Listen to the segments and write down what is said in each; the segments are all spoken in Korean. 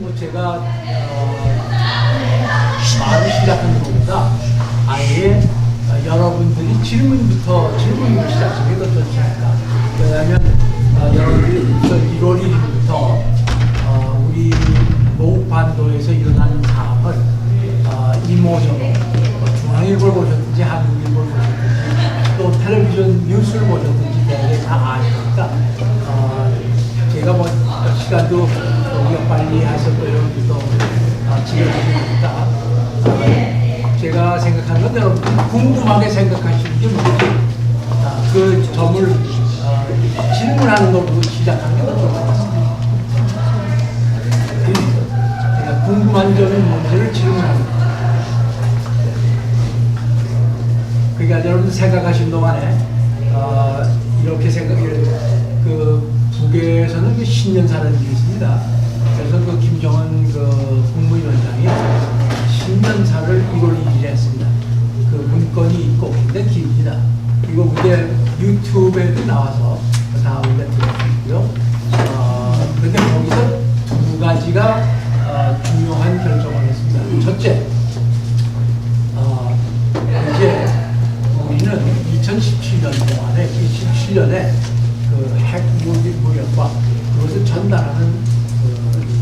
뭐 제가 말을 시작하는 것보다 아예 여러분들이 질문을 시작하는 게 더 좋습니다. 왜냐하면 여러분들이 1월 1일부터 우리 모국반도에서 일어나는 사항을 이모저모 중앙일보를 보셨든지 한국일보를 보셨든지 또 텔레비전 뉴스를 보셨든지 대개 다 아시니까 제가 뭐 시간도 우리가 빨리 해서 또 여러분들 또 지켜주시니까 제가 생각하는 건 여러분들이 궁금하게 생각하시는 게 뭔지 그 점을 질문하는 것부터 시작하는 게 더 좋을 것 같습니다. 제가 궁금한 점이 뭔지를 질문하는 거예요. 그러니까 여러분들 생각하신 동안에 이렇게 그 북에서는 그 신년사라는 게 있습니다. 그래서 그 김정은 그 국무위원장이 신년사를 1월 2일에 했습니다. 그 문건이 있고 굉장히 깁니다. 이거 우리 유튜브에도 나와서 다 우리가 들을 수 있고요. 그런데 거기서 두 가지가 중요한 결정을 했습니다. 첫째, 이제 우리는 2017년 동안에 2017년에 그 핵 무력과 그것을 전달하는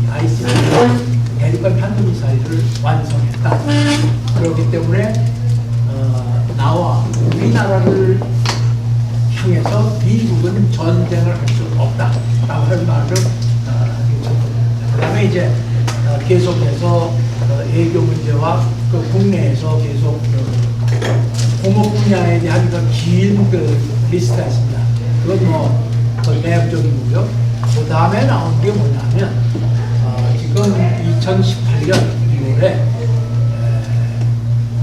ICBM 대륙간 탄도미사일을 완성했다. 그렇기 때문에 나와 우리나라를 향해서 미국은 전쟁을 할 수 없다라고 할 말을 그 다음에 이제 계속해서 외교 문제와 그 국내에서 계속 공업 분야에 대한 긴 리스트가 있습니다. 그건 뭐 내부적인 거고요. 그 다음에 나온 게 뭐냐면 지금 2018년 2월에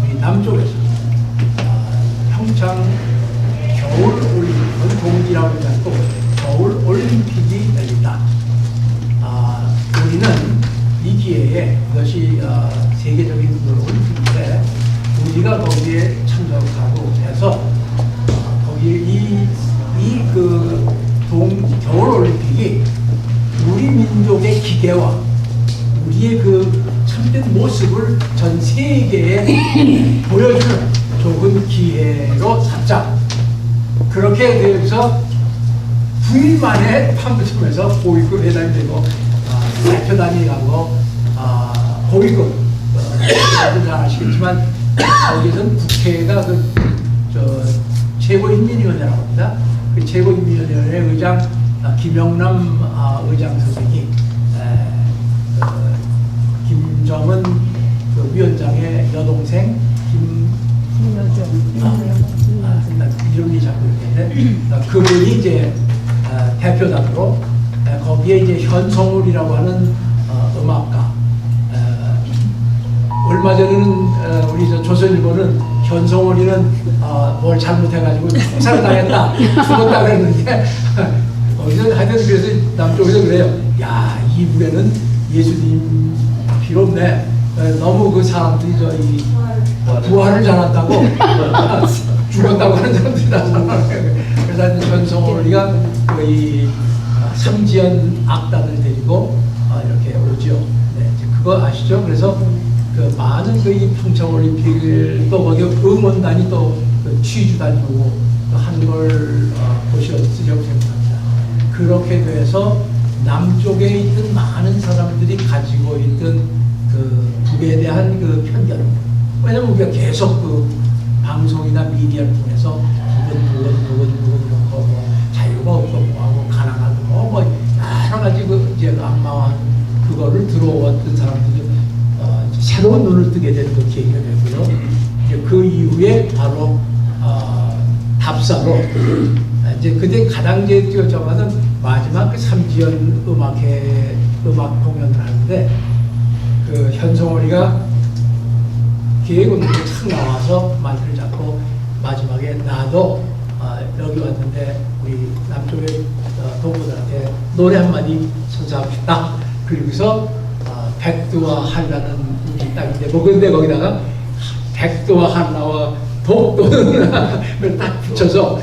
우리 남쪽에서 평창 겨울 올림픽은 동지라고 하지 않고 겨울 올림픽이 열린다. 우리는 이 기회에 이것이 세계적인 올림픽인데 우리가 거기에 참석하고 해서 거기 겨울 올림픽이 우리 민족의 기계와 우리의 그 참된 모습을 전 세계에 보여주는 좋은 기회로 삼자. 그렇게 되어서 9일 만에 판부점에서 고위급 회담이 되고 대표단이 가고 고위급 잘 아시겠지만 거기서는 국회가 최고인민위원회라고 합니다. 그 최고인민위원회 의장 김영남 의장 선생이 김정은 그 위원장의 여동생 이름이 자꾸 이렇게 그분이 이제 대표단으로 거기에 이제 현성울이라고 하는 음악가 얼마 전에는 우리 조선일보는 현성울이는 뭘 잘못해가지고 총살을 당했다 죽었다 그랬는데 거기서 하여튼 그래서 남쪽에서 그래요. 야, 이불에는 예수님 필요 없네. 너무 그 사람들이 부활을 잘한다고 죽었다고 하는 사람들이 나타나요. 그래서 하여튼 현성울이가 거의 삼지연 악단을 데리고 이렇게 오죠. 네, 그거 아시죠? 그래서 그 많은 그 평창 올림픽을 또 거기 응원단이 또 취주단이 오고 하는 걸 보셨으려고 생각합니다. 그렇게 돼서 남쪽에 있던 많은 사람들이 가지고 있던 그 북에 대한 그 편견. 왜냐면 우리가 계속 그 방송이나 미디어를 통해서 누군 이런 거 자유가 없고 뭐하고 가난하고 뭐 여러 가지 그 이제 악마와 그거를 들어왔던 사람들이 새로운 눈을 뜨게 되는 그 계기가 되고요. 이제 그 이후에 바로 답사로 이제 그때 가장 제일 저거는 마지막 그 삼지연 음악 공연을 하는데 그 현성월이가 기획원들이 탁 나와서 마이크를 잡고 마지막에 나도 여기 왔는데 우리 남쪽의 동무들한테 노래 한마디 선사하고 싶다. 그리고서 백두와 한라는 우리 땅인데 뭐 근데 거기다가 백두와 한라와 독도는 딱 붙여서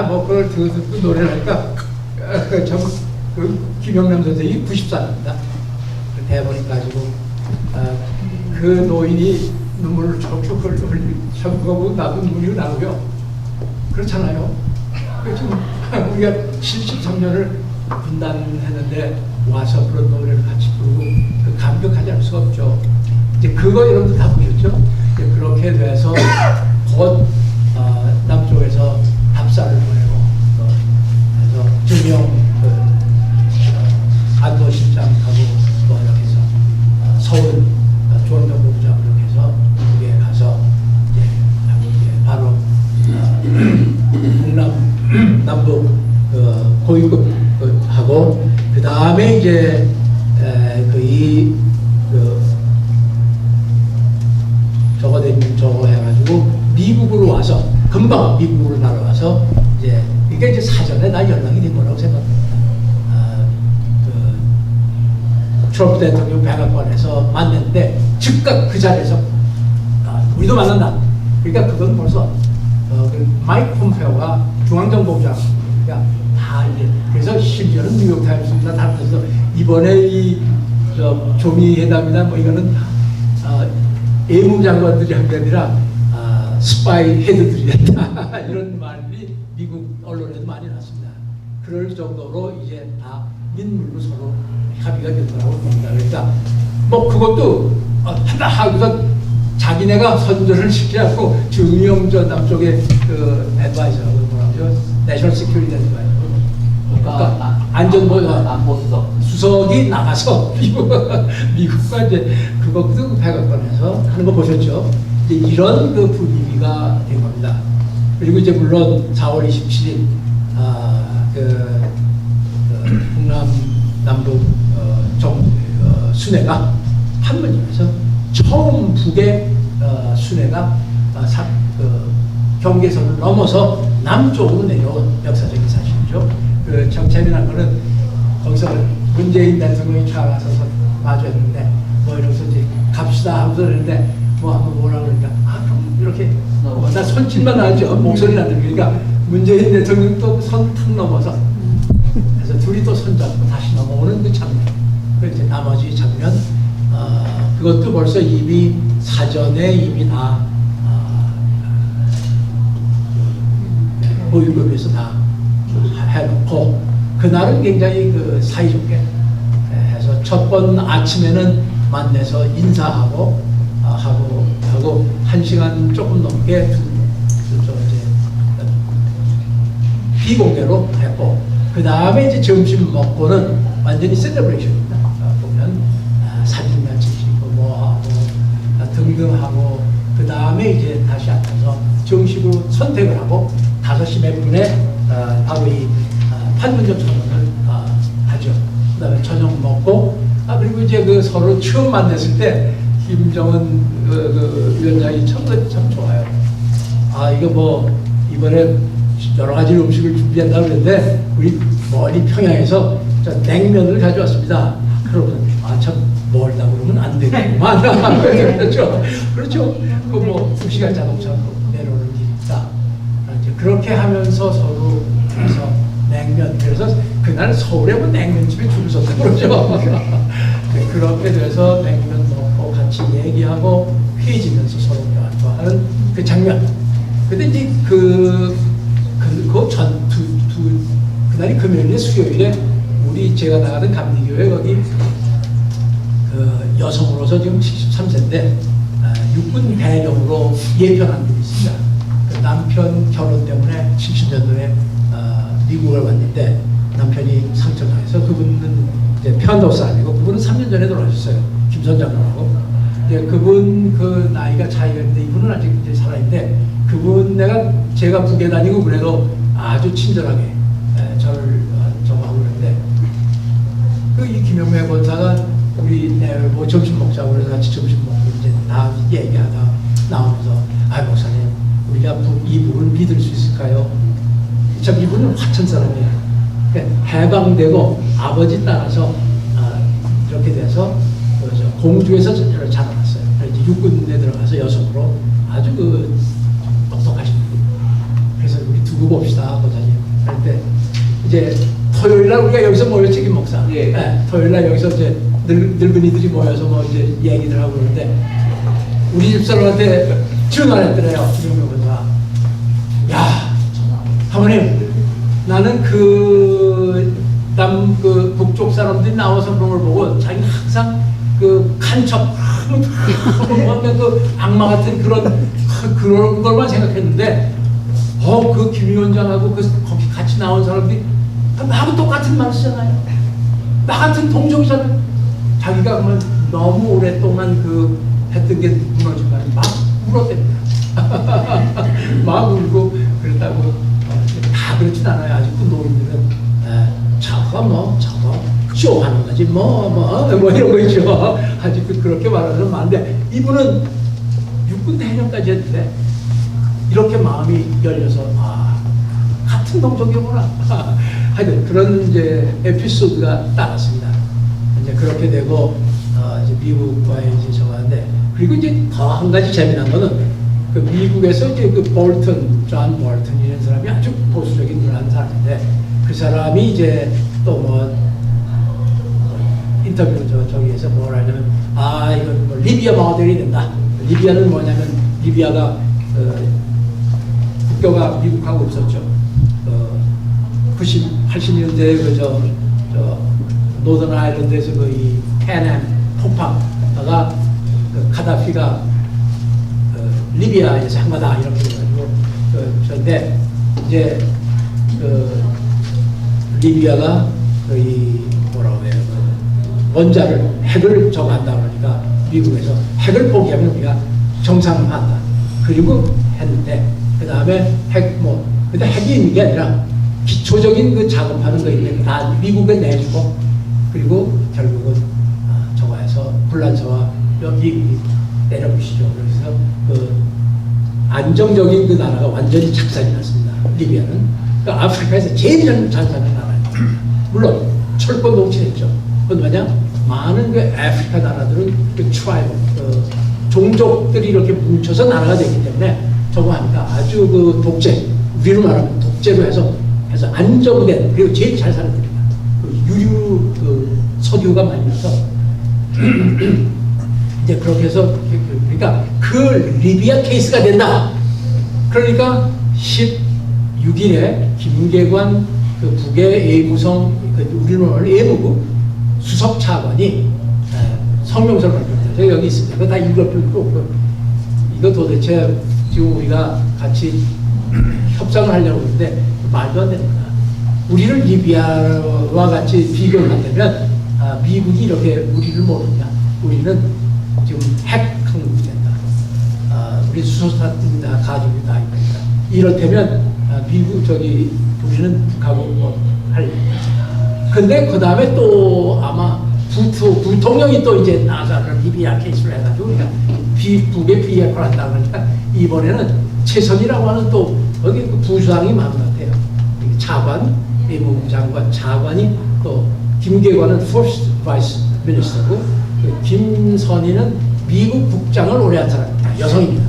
뭐 그걸 듣고 노래를 하니까 그 김영남 선생이 94입니다. 대본이 가지고 그 노인이 눈물을 촉촉 흘리고 나도 눈물이 나고요. 그렇잖아요. 지금 우리가 73년을 분단했는데 와서 그런 노래를 같이 부르고 그 감격하지 않을 수가 없죠. 이제 그거 여러분들 다 보셨죠? 이제 그렇게 돼서 곧 남쪽에서 답사를 보내고 그래서 증명 안도실장하고 뭐 이렇게 해서 서울 중앙정보부장 이렇게 해서 거기에 가서 이제 바로 동남 남북 고위급 하고 그 다음에 이제 저거 해가지고 미국으로 와서 금방 미국으로 날아와서 이제 이게 이제 사전에 나 연락이 된 거라고 생각합니다. 트럼프 대통령 백악관에서 만났는데 즉각 그 자리에서 우리도 만난다. 그러니까 그건 벌써 마이크 폼페오가 중앙정보부장 다 이제 그래서 심지어는 뉴욕타임스나 다른 데서 이번에 이 조미 회담이나 뭐 이거는 외무장관들이 한 게 아니라 스파이 헤드들이 했다 이런 말이 미국 언론에도 많이 났습니다. 그럴 정도로 이제 다 민물로 서로 합의가 된 거라고 봅니다. 그러니까 뭐 그것도 한다 하고서 자기네가 선전을 시켜갖고 정의용 남쪽의 그 애드바이저라고 뭐라고요? 내셔널 시큐리티 애드바이저. 그러니까 안전보장 수석이 나가서 미국과 이제 그것도 백악관에서 하는 거 보셨죠? 이제 이런 그 분위기가 된 겁니다. 그리고 이제 물론 4월 27일 북남 남북 순회가 판문점에서 처음 북의 순회가 경계선을 넘어서 남쪽으로 내려온 역사적인 사실이죠. 참 재미난 거는 거기서 문재인 대통령이 차와서서 마주했는데 뭐 이러면서 이제 갑시다 하면서 그러는데 뭐 한번 뭐라 그러니까 그럼 이렇게 나 손짓만 하죠. 목소리는 안 들리니까 문재인 대통령 또 선 탁 넘어서 그래서 둘이 또 손잡고 다시 넘어오는 그 장면. 그리고 이제 나머지 장면 그것도 벌써 이미 사전에 이미 다 보육업에서 다 해놓고 그날은 굉장히 그 사이좋게 해서 첫 번 아침에는 만나서 인사하고 하고 1시간 조금 넘게 이제 비공개로 했고 그 다음에 이제 점심 먹고는 완전히 셀러브레이션입니다. 보면 사진만 찍히고 뭐하고 등등하고 그 다음에 이제 다시 앉아서 정식으로 선택을 하고 5시 몇 분에 바로 이 판문점 선언을 하죠. 그 다음에 저녁 먹고 그리고 이제 그 서로 처음 만났을 때 김정은 위원장이 참 좋아요. 이거 뭐 이번에 여러 가지 음식을 준비한다고 그랬는데 우리 멀리 평양에서 냉면을 가져왔습니다. 그러면 참 멀다 그러면 안 되겠구만. 그렇죠. 그렇죠. 그 뭐 2시간 자동차 내려오는 길이 있다. 이제 그렇게 하면서 서로 그래서 냉면 그래서 그날 서울에 뭐 냉면집에 줄을 섰다 그러죠. 그렇게 돼서 냉면 먹고 같이 얘기하고 회의지면서 서로 대화하는 그 장면. 근데 이제 그날이 금요일에 수요일에 제가 나가던 감리교회 거기 여성으로서 지금 73세인데 육군 배령으로 예편한 분이 있습니다. 남편 결혼 때문에 70년도에 미국을 왔는데 남편이 상처당해서 그분은 이제 편도사 아니고 그분은 3년 전에 돌아가셨어요. 김선 장로하고. 그분 그 나이가 차이가 있는데 이분은 아직 이제 살아있는데 그분 제가 북에 다니고 그래도 아주 친절하게 저를 하고 그러는데 이 김영매 권사가 우리 뭐 점심 먹자고 그래서 같이 점심 먹고 이제 다 얘기하다 나오면서 목사님 우리가 이분을 믿을 수 있을까요? 참 이분은 화천 사람이에요. 그러니까 해방되고 아버지 따라서 이렇게 돼서 공주에서 자라났어요. 이제 육군에 들어가서 여성으로 아주 똑똑하신 분. 그래서 우리 두고 봅시다, 권사님. 그럴 때 이제 토요일날 우리가 여기서 모였지, 김 목사. 예. 토요일날 여기서 이제 늙은이들이 모여서 뭐 이제 얘기들 하고 그러는데 우리 집사람한테 전화를 했더래요. 김용명 권사가. 야, 사모님, 나는 그 북쪽 사람들이 나와서 그런 걸 보고 자기 항상 그 간첩, 그 악마 같은 그런 걸만 생각했는데, 그 김 위원장하고 거기 같이 나온 사람들이 나하고 똑같은 말 쓰잖아요. 나 같은 동족이잖아요. 자기가 그러면 너무 오랫동안 했던 게 무너진 거야. 막 울었답니다. 막 울고 그랬다고. 다 그렇진 않아요. 아직도 노인들은 저거 쇼하는 거지 뭐 이런 거 있죠. 아직도 그렇게 말하는 사람 많은데 이분은 육군 대령까지 했는데 이렇게 마음이 열려서 같은 동족이구나. 하여튼 그런 이제 에피소드가 따랐습니다. 이제 그렇게 되고 이제 미국과의 이제 정하는데, 그리고 이제 더 한 가지 재미난 거는 그 미국에서 이제 존 볼턴이라는 사람이 아주 보수적인 그런 사람인데, 그 사람이 이제 또 인터뷰 저기에서 뭘 하냐면 이건 뭐 리비아 모델이 된다. 리비아는 뭐냐면 리비아가 국교가 미국하고 없었죠. 80년대에 노던 아일랜드에서 이 패남 폭파가 카다피가 리비아에서 한 거다 이렇게 해가지고 그런데 이제 리비아가 뭐라고 해요, 원자를 핵을 저거한다 그러니까 미국에서 핵을 포기하면 우리가 정상화한다. 그리고 했는데 그 다음에 근데 핵이 있는 게 아니라 기초적인 작업하는 거 있는데 다 미국에 내주고, 그리고 결국은 저거에서 불란서와 미국이 내려보시죠. 그래서 안정적인 그 나라가 완전히 착살이 났습니다. 리비아는. 그러니까 아프리카에서 제일 잘 사는 나라예요. 물론 철권 동치했죠. 그건 뭐냐? 많은 그 아프리카 나라들은 종족들이 이렇게 뭉쳐서 나라가 되기 때문에 저거 합니다. 아주 독재, 우리로 말하면 독재로 해서 안정된, 그리고 제일 잘 사는 데입니다. 유류 석유가 많이 나서 이제 그렇게 해서 그러니까 리비아 케이스가 된다. 그러니까 16일에 김계관 북의 예무성 우리로 말하는 예무부 수석 차관이 성명서를 발표합니다. 제가 여기 있습니다. 그거 다 읽을 필요도 없고, 이거 도대체 지금 우리가 같이 협상을 하려고 하는데 말도 안 되는 거다. 우리를 리비아와 같이 비교를 한다면 미국이 이렇게 우리를 모르냐. 우리는 지금 핵 강국이 된다. 우리 수소탄 다 가지고 있다. 이렇다면 우리는 북하고 할. 근데 그 다음에 또 아마 부통령이 또 이제 나서 리비아 케이스를 해가지고 우리가 북의 비핵화를 한다 그러니까 이번에는 최선이라고 하는 또 여기 부수장이 많은 것 같아요. 차관, 외무부 장관, 차관이 또 김계관은 First Vice Minister고 김선희는 미국 국장을 오래 한 사람입니다. 여성입니다.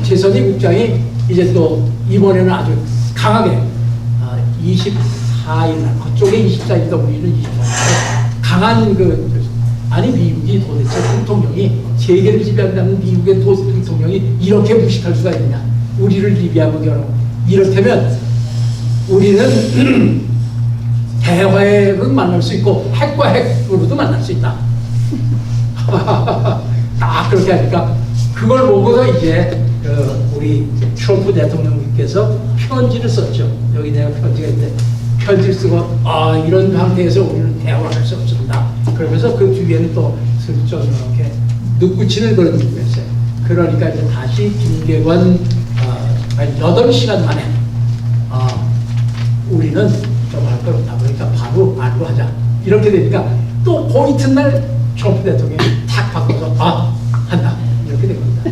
최선희 국장이 이제 또 이번에는 아주 강하게 24일 날 그쪽에 24일도 우리는 24일 강한 아니 미국이 도대체 대통령이 세계를 지배한다는 미국의 대통령이 이렇게 무식할 수가 있느냐. 우리를 리비아하고 결혼. 이렇다면 우리는 대화를 만날 수 있고 핵과 핵으로도 만날 수 있다. 딱 그렇게 하니까 그걸 보고서 이제 우리 트럼프 대통령님께서 편지를 썼죠. 여기 내가 편지가 있는데 편지를 쓰고 이런 상태에서 우리는 대화를 할 수 없습니다. 그러면서 그 뒤에는 또 슬쩍 이렇게 눕붙이는 그런 얘기였어요. 그러니까 이제 다시 김계관 8시간 만에 우리는 좀 할 걸 없다. 그러니까 바로 안로 하자. 이렇게 되니까 또 그 이튿날 트럼프 대통령이 탁 바꿔서 한다. 이렇게 된 겁니다.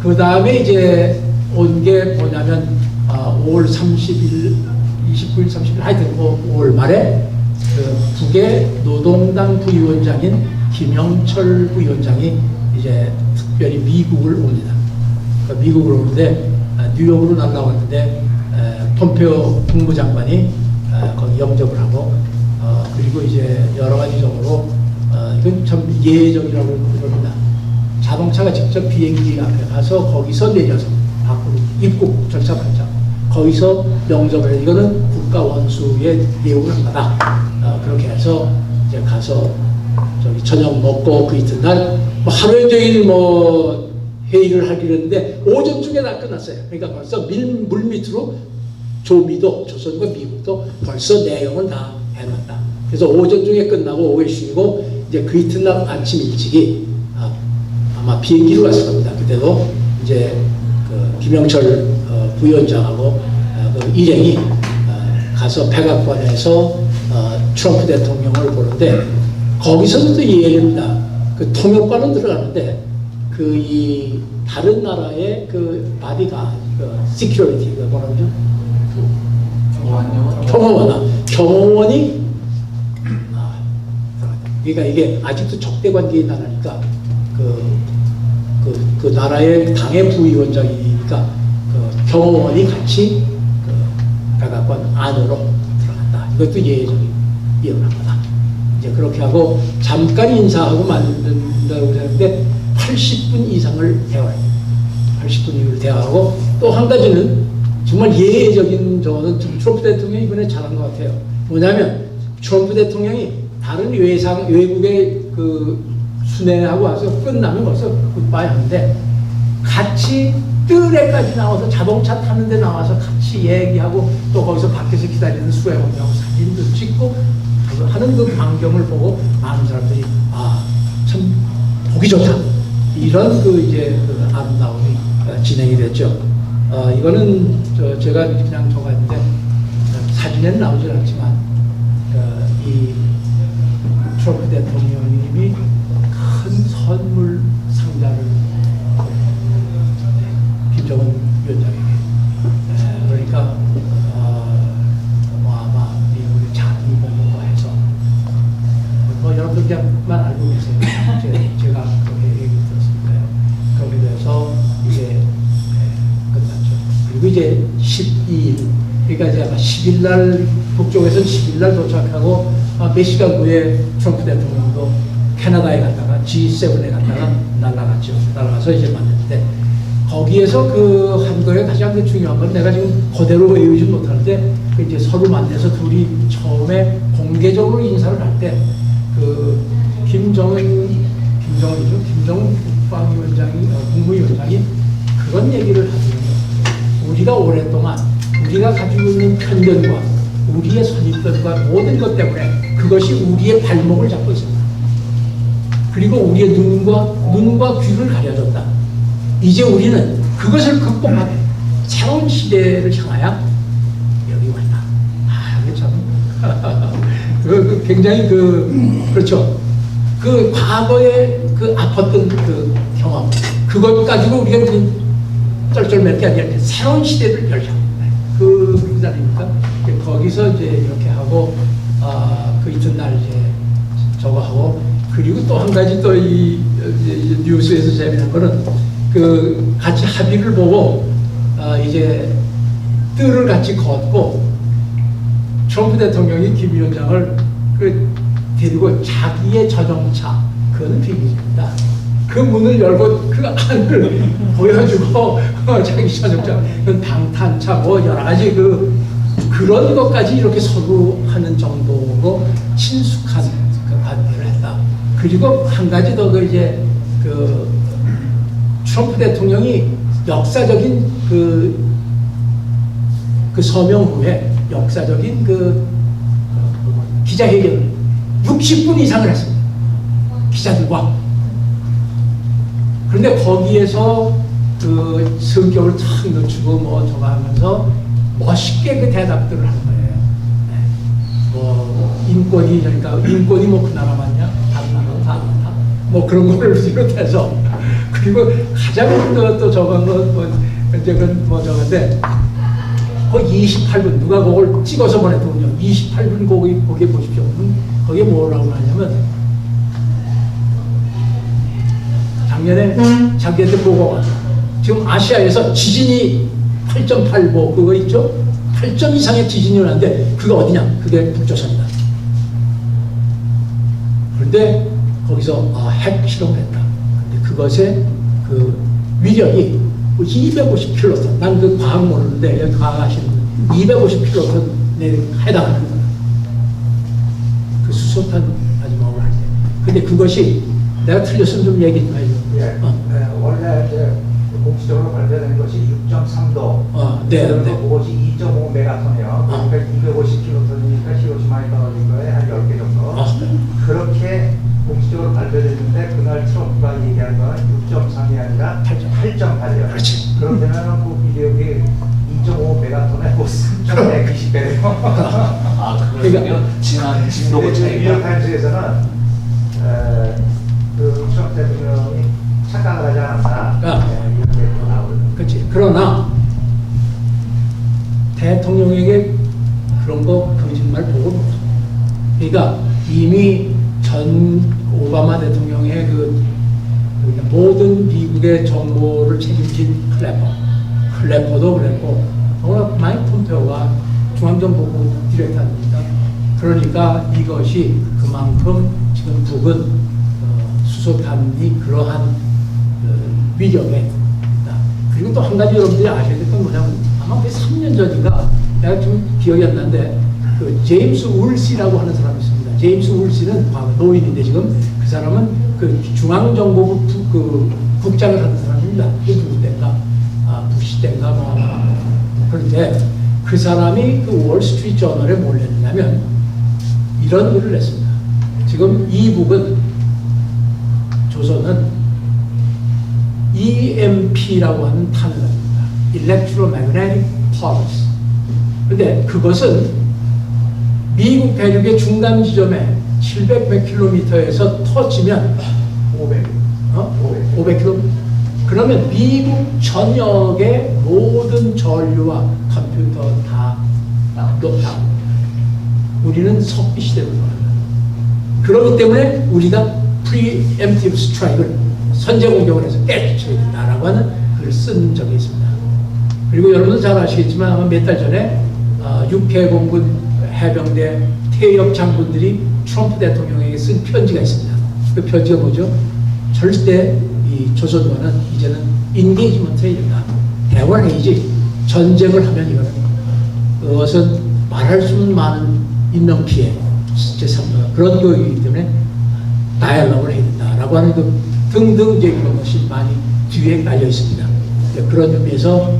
그 다음에 이제 온 게 뭐냐면 5월 30일, 29일, 30일 하여튼 5월 말에 북의 노동당 부위원장인 김영철 부위원장이 이제 특별히 미국을 옵니다. 그러니까 미국을 오는데 뉴욕으로 날라왔는데 폼페오 국무장관이 거기 영접을 하고 그리고 그리고 이제 여러 가지적으로 이건 참 예외적이라고 그럽니다. 자동차가 직접 비행기 앞에 가서 거기서 내려서 밖으로 입국 절차 발장 거기서 영접을 해. 이거는 국가 원수의 예우를 한 거다. 그렇게 해서 이제 가서 저기 저녁 먹고 그 이튿날 뭐 하루 종일 뭐 회의를 하기로 했는데 오전중에 다 끝났어요. 그러니까 벌써 물 밑으로 조미도 조선과 미국도 벌써 내용은 다 해놨다. 그래서 오전중에 끝나고 오후에 쉬고 이제 그 이튿날 아침 일찍이 아마 비행기로 갔을 겁니다. 그때도 이제 그 김영철 부위원장하고 그 일행이 가서 백악관에서 트럼프 대통령을 보는데 거기서도 또 이해됩니다. 그 통역관은 들어가는데 그 이 다른 나라의 그 바디가 그 시큐리티 그 뭐라 그러죠? 경호원이 그러니까 이게 아직도 적대 관계인 나라니까 그 나라의 당의 부위원장이니까 그 경호원이 같이 그 백악관 안으로 들어간다. 이것도 예외적인 이혼한 거다. 이제 그렇게 하고 잠깐 인사하고 만든다고 하는데 80분 이상을 대화해요. 80분 이후를 대화하고 또 한 가지는 정말 예외적인 저는 트럼프 대통령이 이번에 잘한 것 같아요. 뭐냐면 트럼프 대통령이 다른 외국의 그 순회하고 와서 끝나면 벌써 굿바이 하는데 같이 뜰에까지 나와서 자동차 타는데 나와서 같이 얘기하고 또 거기서 밖에서 기다리는 수행원들하고 사진도 찍고 하는 그 광경을 보고 많은 사람들이 참 보기 좋다 이런 그 이제 그 아름다움이 진행이 됐죠. 이거는 제가 그냥 적었는데 사진에는 나오질 않지만 이 트럼프 대통령님이 큰 선물 상자를 김정은 위원장에게 그러니까 뭐 아마 미국의 자기 보고해서 뭐 여러분들 그냥만 알고 계세요. 제가 그렇게 얘기 들었으니까요. 그렇게 돼서 이제 끝났죠. 그리고 이제 12일 그러니까 이제 아마 10일 날 북쪽에서는 10일 날 도착하고 몇 시간 후에 트럼프 대통령도 캐나다에 갔다가 G7에 갔다가 날아갔죠. 날아가서 이제 만났는데 거기에서 그 한 거에 가장 중요한 건 내가 지금 그대로 외우지 못하는데 그 이제 서로 만나서 둘이 처음에 공개적으로 인사를 할 때 그 김정은 국방위원장이 국무위원장이 그런 얘기를 하더라고요. 우리가 오랫동안 우리가 가지고 있는 편견과 우리의 선입견과 모든 것 때문에 그것이 우리의 발목을 잡고 있습니다. 그리고 우리의 눈과 귀를 가려줬다. 이제 우리는 그것을 극복하고 새로운 시대를 향하여 여기 왔다. 이게 참 굉장히 그렇죠. 그 과거에 그 아팠던 그 경험 그것 가지고 우리가 쩔쩔매게 아니라 새로운 시대를 열자. 그 자리니까 거기서 이제 이렇게 하고 그 이튿날 이제 저거 하고 그리고 또 한 가지 또 이 뉴스에서 재미난 거는 그 같이 합의를 보고 이제 뜰을 같이 걷고 트럼프 대통령이 김 위원장을 그 데리고 자기의 자동차 그거는 비밀입니다. 그 문을 열고 그 안을 보여주고 자기 자동차 그 방탄차 뭐 여러 가지 그런 것까지 이렇게 서로 하는 정도로 친숙한 그 관계를 했다. 그리고 한 가지 더 이제 그 트럼프 대통령이 역사적인 그 서명 후에 역사적인 기자회견을 60분 이상을 했습니다. 기자들과. 그런데 거기에서 그 성격을 탁 늦추고 뭐 저거 하면서 멋있게 그 대답들을 하는 거예요. 네. 뭐 인권이 그러니까 인권이 뭐 그 나라 맞냐? 다른 나라 다 많다. 뭐 그런 거를 비롯해서 그리고 가장 또 저건 뭐 이제 뭐 저건데 그 28분 누가 그걸 찍어서 보냈더군요. 28분 거기 보십시오. 거기에 뭐라고 하냐면 작년에 자기한테 보고가 지금 아시아에서 지진이 8.8보 그거 있죠? 8점 이상의 지진이 나는데 그게 어디냐? 그게 북조선이다. 근데 거기서 핵 실험을 했다. 근데 그것의 그 위력이 250킬로톤. 난 그 과학 모르는데 여기 과학 하시는 분 250킬로톤에 해당하는 거다. 그 수소탄 마지막으로 할 때. 근데 그것이 내가 틀렸으면 좀 얘기 좀 해줘. 예, 원래 이제 공식적으로 발표된 것이 6.3도. 네. 그것이 2.5메가톤이요. 그러니까 250킬로톤이니까 히로시마에 떨어진 거에 한 10개 정도. 그렇게 공식적으로 발표됐는데 그날 트럼프가 얘기한 건 6.3이 아니라 8.8이요. 그렇지. 그렇다면 그 위력이 2.5메가톤에 뭐 3.120배래요. 그러면 지난 진도가 차이가. 뉴욕타임스에서는 그 트럼프 대통령이 착각을 하지 않았나 이렇게 또 나오거든요. 그렇지. 그러나 대통령에게 그런 거 거짓말 보고 없어. 그러니까 이미 전 오바마 대통령의 그러니까 모든 미국의 정보를 책임진 클래퍼도 그랬고, 마이크 폼페오가 중앙정보국 디렉터입니다. 그러니까 이것이 그만큼 지금 북은 수소탄이 그러한 위력에 있다. 그리고 또 한 가지 여러분들이 아셔야 될 건 뭐냐면 아마 3년 전인가 내가 좀 기억이 안 나는데 그 제임스 울시라고 하는 사람이 있습니다. 제임스 울시는 노인인데 지금 그 사람은 그 중앙정보국 그 국장을 하는 사람입니다. 그 누구 때인가? 부시 때인가 뭐 그런데 그 사람이 그 월스트리트 저널에 뭘 냈냐면 이런 글을 냈습니다. 지금 이북은 조선은 EMP라고 하는 탄원입니다. Electromagnetic Pulse. 근데 그것은 미국 대륙의 중간 지점에 700몇 킬로미터에서 터지면 500킬로미터. 그러면 미국 전역의 모든 전류와 컴퓨터 다 녹다. 우리는 석비 시대로 돌아간다. 그렇기 때문에 우리가 preemptive strike을 선제 공격을 해서 깨쳐야 된다라고 하는 글을 쓴 적이 있습니다. 그리고 여러분도 잘 아시겠지만 아마 몇 달 전에 육해공군 해병대 퇴역 장군들이 트럼프 대통령에게 쓴 편지가 있습니다. 그 편지가 뭐죠? 절대 이 조선과는 이제는 인게이지먼트에 이른다. 대화를 해야지 전쟁을 하면 이거는 그것은 말할 수 많은 인명 피해, 제3가 그런 거이기 때문에 다이얼로그를 해야 된다라고 하는 그 등등 이제 그런 것이 많이 뒤에 깔려 있습니다. 그런 의미에서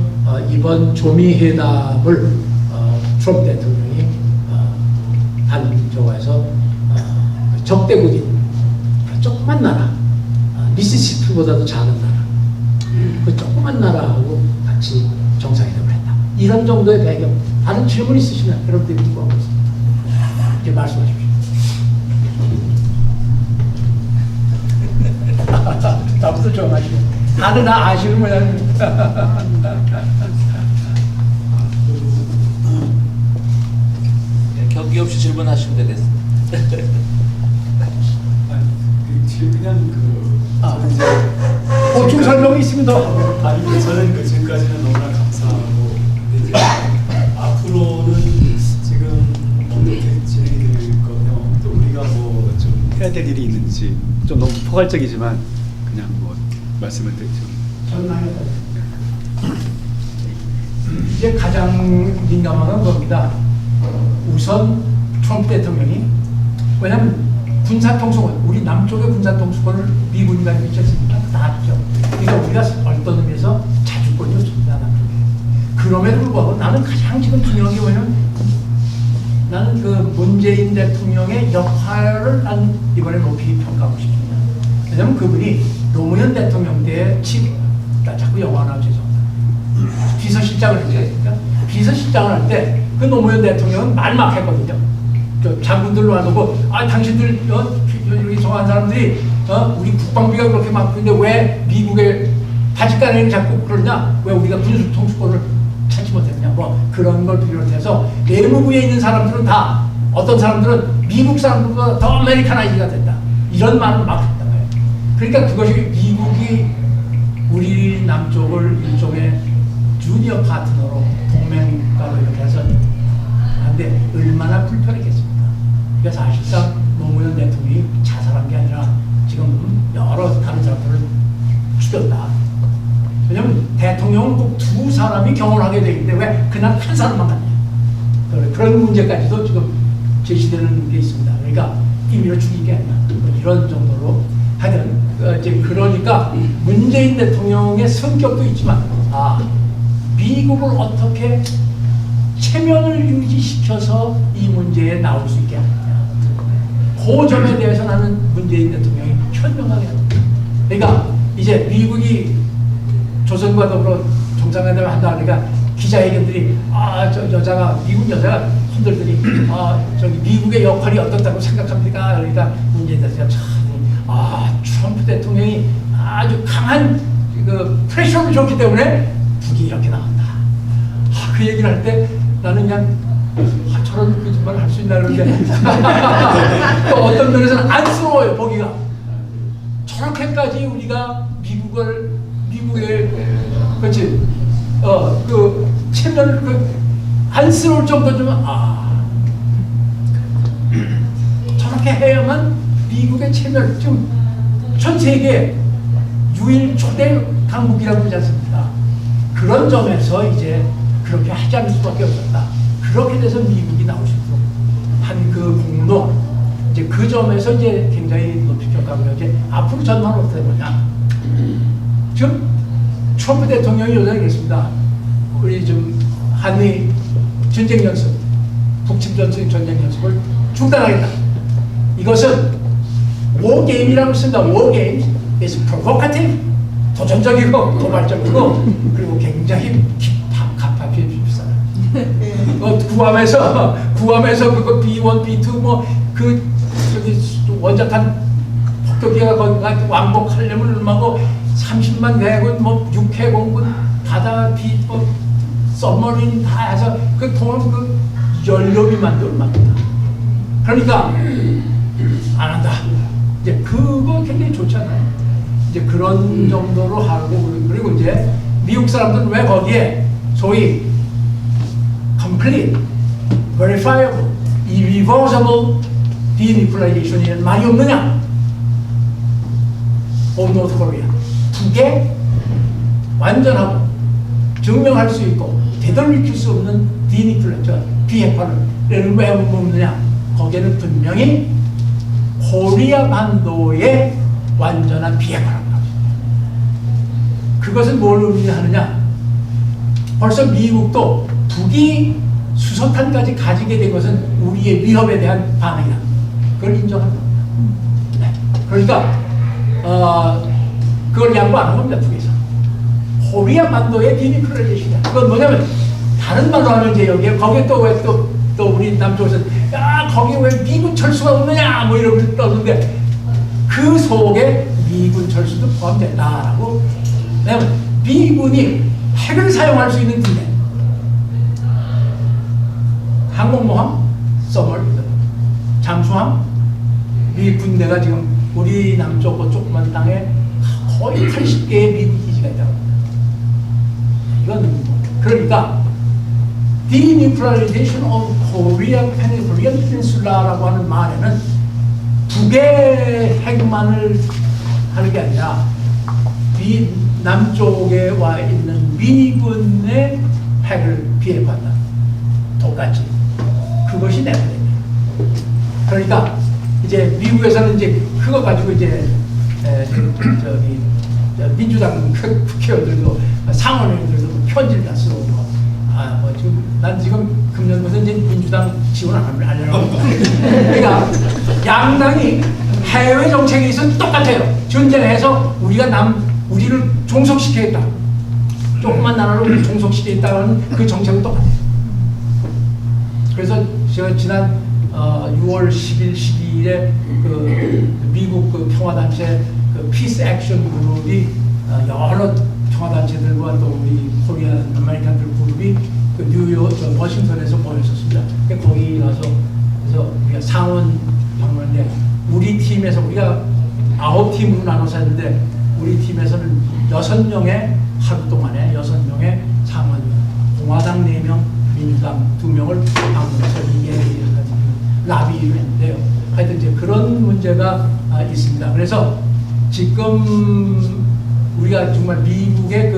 이번 조미 회담을 트럼프 대통령이 저거에서 적대국인 조그만 나라, 미시시피보다도 작은 나라, 그 조그만 나라하고 같이 정상회담을 했다. 이런 정도의 배경. 다른 질문 있으시면 여러분들이 궁금한 거 있습니다. 이제 말씀하십시오. 나부터 좀 하시고. 다들 다 아시는 모양입니다. 격이 없이 질문하시면 되겠습니다. 그냥 보충 설명이 있으면 더. 아니 저는 그 지금까지는 너무나 감사하고 근데 이제 앞으로는 지금 어떻게 진행이 될 거며 또 우리가 뭐 좀 해야 될 일이 있는지 좀 너무 포괄적이지만 그냥 뭐 말씀을 드리죠. 전화해야 이제 가장 민감한 겁니다. 우선 트럼프 대통령이 왜냐하면 군사통수권, 우리 남쪽의 군사통수권을 미군이 가지고 있지 않습니까? 다 알죠. 그러니까 우리가 어떤 의미에서 자주권이 없습니다, 남쪽에. 그럼에도 불구하고 나는 가장 지금 중요한 게 뭐냐면 나는 그 문재인 대통령의 역할을 난 이번에 높이 평가하고 싶습니다. 왜냐면 그분이 노무현 대통령 때 자꾸 영어 나와 죄송합니다. 비서실장을 했지 않습니까? 비서실장을 할 때 그 노무현 대통령은 말 막 했거든요. 장군들 놔두고 당신들 여기 저한 사람들이 우리 국방비가 그렇게 많은데 왜 미국의 바지가랑이를 잡고 그러냐? 왜 우리가 군수 통수권을 찾지 못했냐? 뭐 그런 걸 비롯해서 내무부에 있는 사람들은 다 어떤 사람들은 미국 사람들보다 더 아메리카나이즈가 된다. 이런 말을 막 했단 말이에요. 그러니까 그것이 미국이 우리 남쪽을 일종의 주니어 파트너로 동맹국가로 이렇게 해서 하는데 얼마나 불편했겠습니까? 그러니까 사실상 노무현 대통령이 자살한 게 그날 한 사람만 갔냐. 그런 문제까지도 지금 제시되는 게 있습니다. 그러니까 임의로 죽인 게 아니라 뭐 이런 정도로 하여튼 이제 그러니까 문재인 대통령의 성격도 있지만 미국을 어떻게 체면을 유지시켜서 이 문제에 나올 수 있게 하느냐. 그 점에 대해서 나는 문재인 대통령이 현명하게 합니다. 그러니까 이제 미국이 조선과 더불어 정상회담을 한다 그러니까 기자회견들이 저 여자가 미국 여자가 손들더니 저기 미국의 역할이 어떻다고 생각합니까? 그러니까 문재인 대통령 트럼프 대통령이 아주 강한 그 프레셔를 줬기 때문에 북이 이렇게 나온다. 그 얘기를 할 때 나는 그냥 저런 거짓말 할 수 있나 그러는데 또 어떤 면에서는 안쓰러워요. 보기가 저렇게까지 우리가 미국의 그렇지 그 체면을 안쓰러울 정도면 저렇게 해야만 미국의 체면 지금 전 세계 유일 초대 강국이라고 그러지 않습니까? 그런 점에서 이제 그렇게 하지 않을 수밖에 없었다. 그렇게 돼서 미국이 나올 수 있도록 한 그 공로 이제 그 점에서 이제 굉장히 높이 평가하고요. 이제 앞으로 전망은 어떻게 되느냐? 지금 트럼프 대통령이 요새 그랬습니다. 우리 좀 한미 전쟁 연습, 북침 전쟁 연습을 중단하겠다. 이것은 워 게임이라고 쓴다. 워 게임. is provocative, 도전적이고 도발적이고 그리고 굉장히 값값이 비싸요. 구함에서 그거 B1, B2 뭐 그 저기 원자탄 폭격기가 거기가 왕복하려면 얼마고 30만 대군 뭐 육해공군 바다 뭐 서머린 다 해서 그 통은 그 연료비만도 얼마입니다. 그러니까 안 한다. 이제 그거 굉장히 좋잖아요. 이제 그런 정도로 하고 그리고 이제 미국 사람들은 왜 거기에 소위 complete, verifiable, irreversible denuclearization이라는 말이 없느냐? of North Korea. 북에 완전하고 증명할 수 있고 되돌릴 수 없는 비핵화를 왜 없느냐? 거기에는 분명히 코리아 반도의 완전한 비핵화라고 합니다. 그것은 뭘 의미하느냐? 벌써 미국도 북이 수소탄까지 가지게 된 것은 우리의 위협에 대한 반응이다. 그걸 인정한다. 네. 그러니까 그걸 양보 안 한 겁니다. 북에서. 코리아 반도의 디니클레이션이다. 그건 뭐냐면 다른 말로 하면 이제 여기에 거기에 또 왜 또 우리 남쪽에서 거기 왜 미군 철수가 없느냐 뭐 이러고 떠는데 그 속에 미군 철수도 포함된다라고. 왜냐면 미군이 핵을 사용할 수 있는 군대, 항공모함, 잠수함, 미 군대가 지금 우리 남쪽 조그만 땅에 거의 80개의 미군 기지가 있다고 합니다. 이건 그러니까 denuclearization of Korean Peninsula라고 하는 말에는 북의 핵만을 하는 게 아니라 남쪽에 와 있는 미군의 핵을 비핵화한다. 똑같이. 그것이 내부입니다. 그러니까 이제 미국에서는 이제 그거 가지고 이제 민주당 국회의원들도 상원의원들도 편지를 다 쓰고 뭐 지금 난 지금 금년부터 이제 민주당 지원 안 하려고 그러니까 양당이 해외 정책에 있어서 똑같아요. 전쟁해서 우리를 종속시키겠다. 조그만 나라로 종속시키겠다는 그 정책은 똑같아요. 그래서 제가 지난 6월 10일, 12일에 그 미국 그 평화단체 그 피스 액션 그룹이 여러 평화단체들과 또 우리 코리안 아메리칸들 그룹이 그 뉴욕, 워싱턴에서 모였었습니다. 거기 가서 그래서 우리가 상원 방문인데 우리 팀에서 우리가 9팀으로 나눠서 했는데 우리 팀에서는 6명의 하루 동안에 6명의 상원, 공화당 4명, 민주당 2명을 방문해서 이게 라비를 했는데요. 하여튼 이제 그런 문제가 있습니다. 그래서 지금 우리가 정말 미국의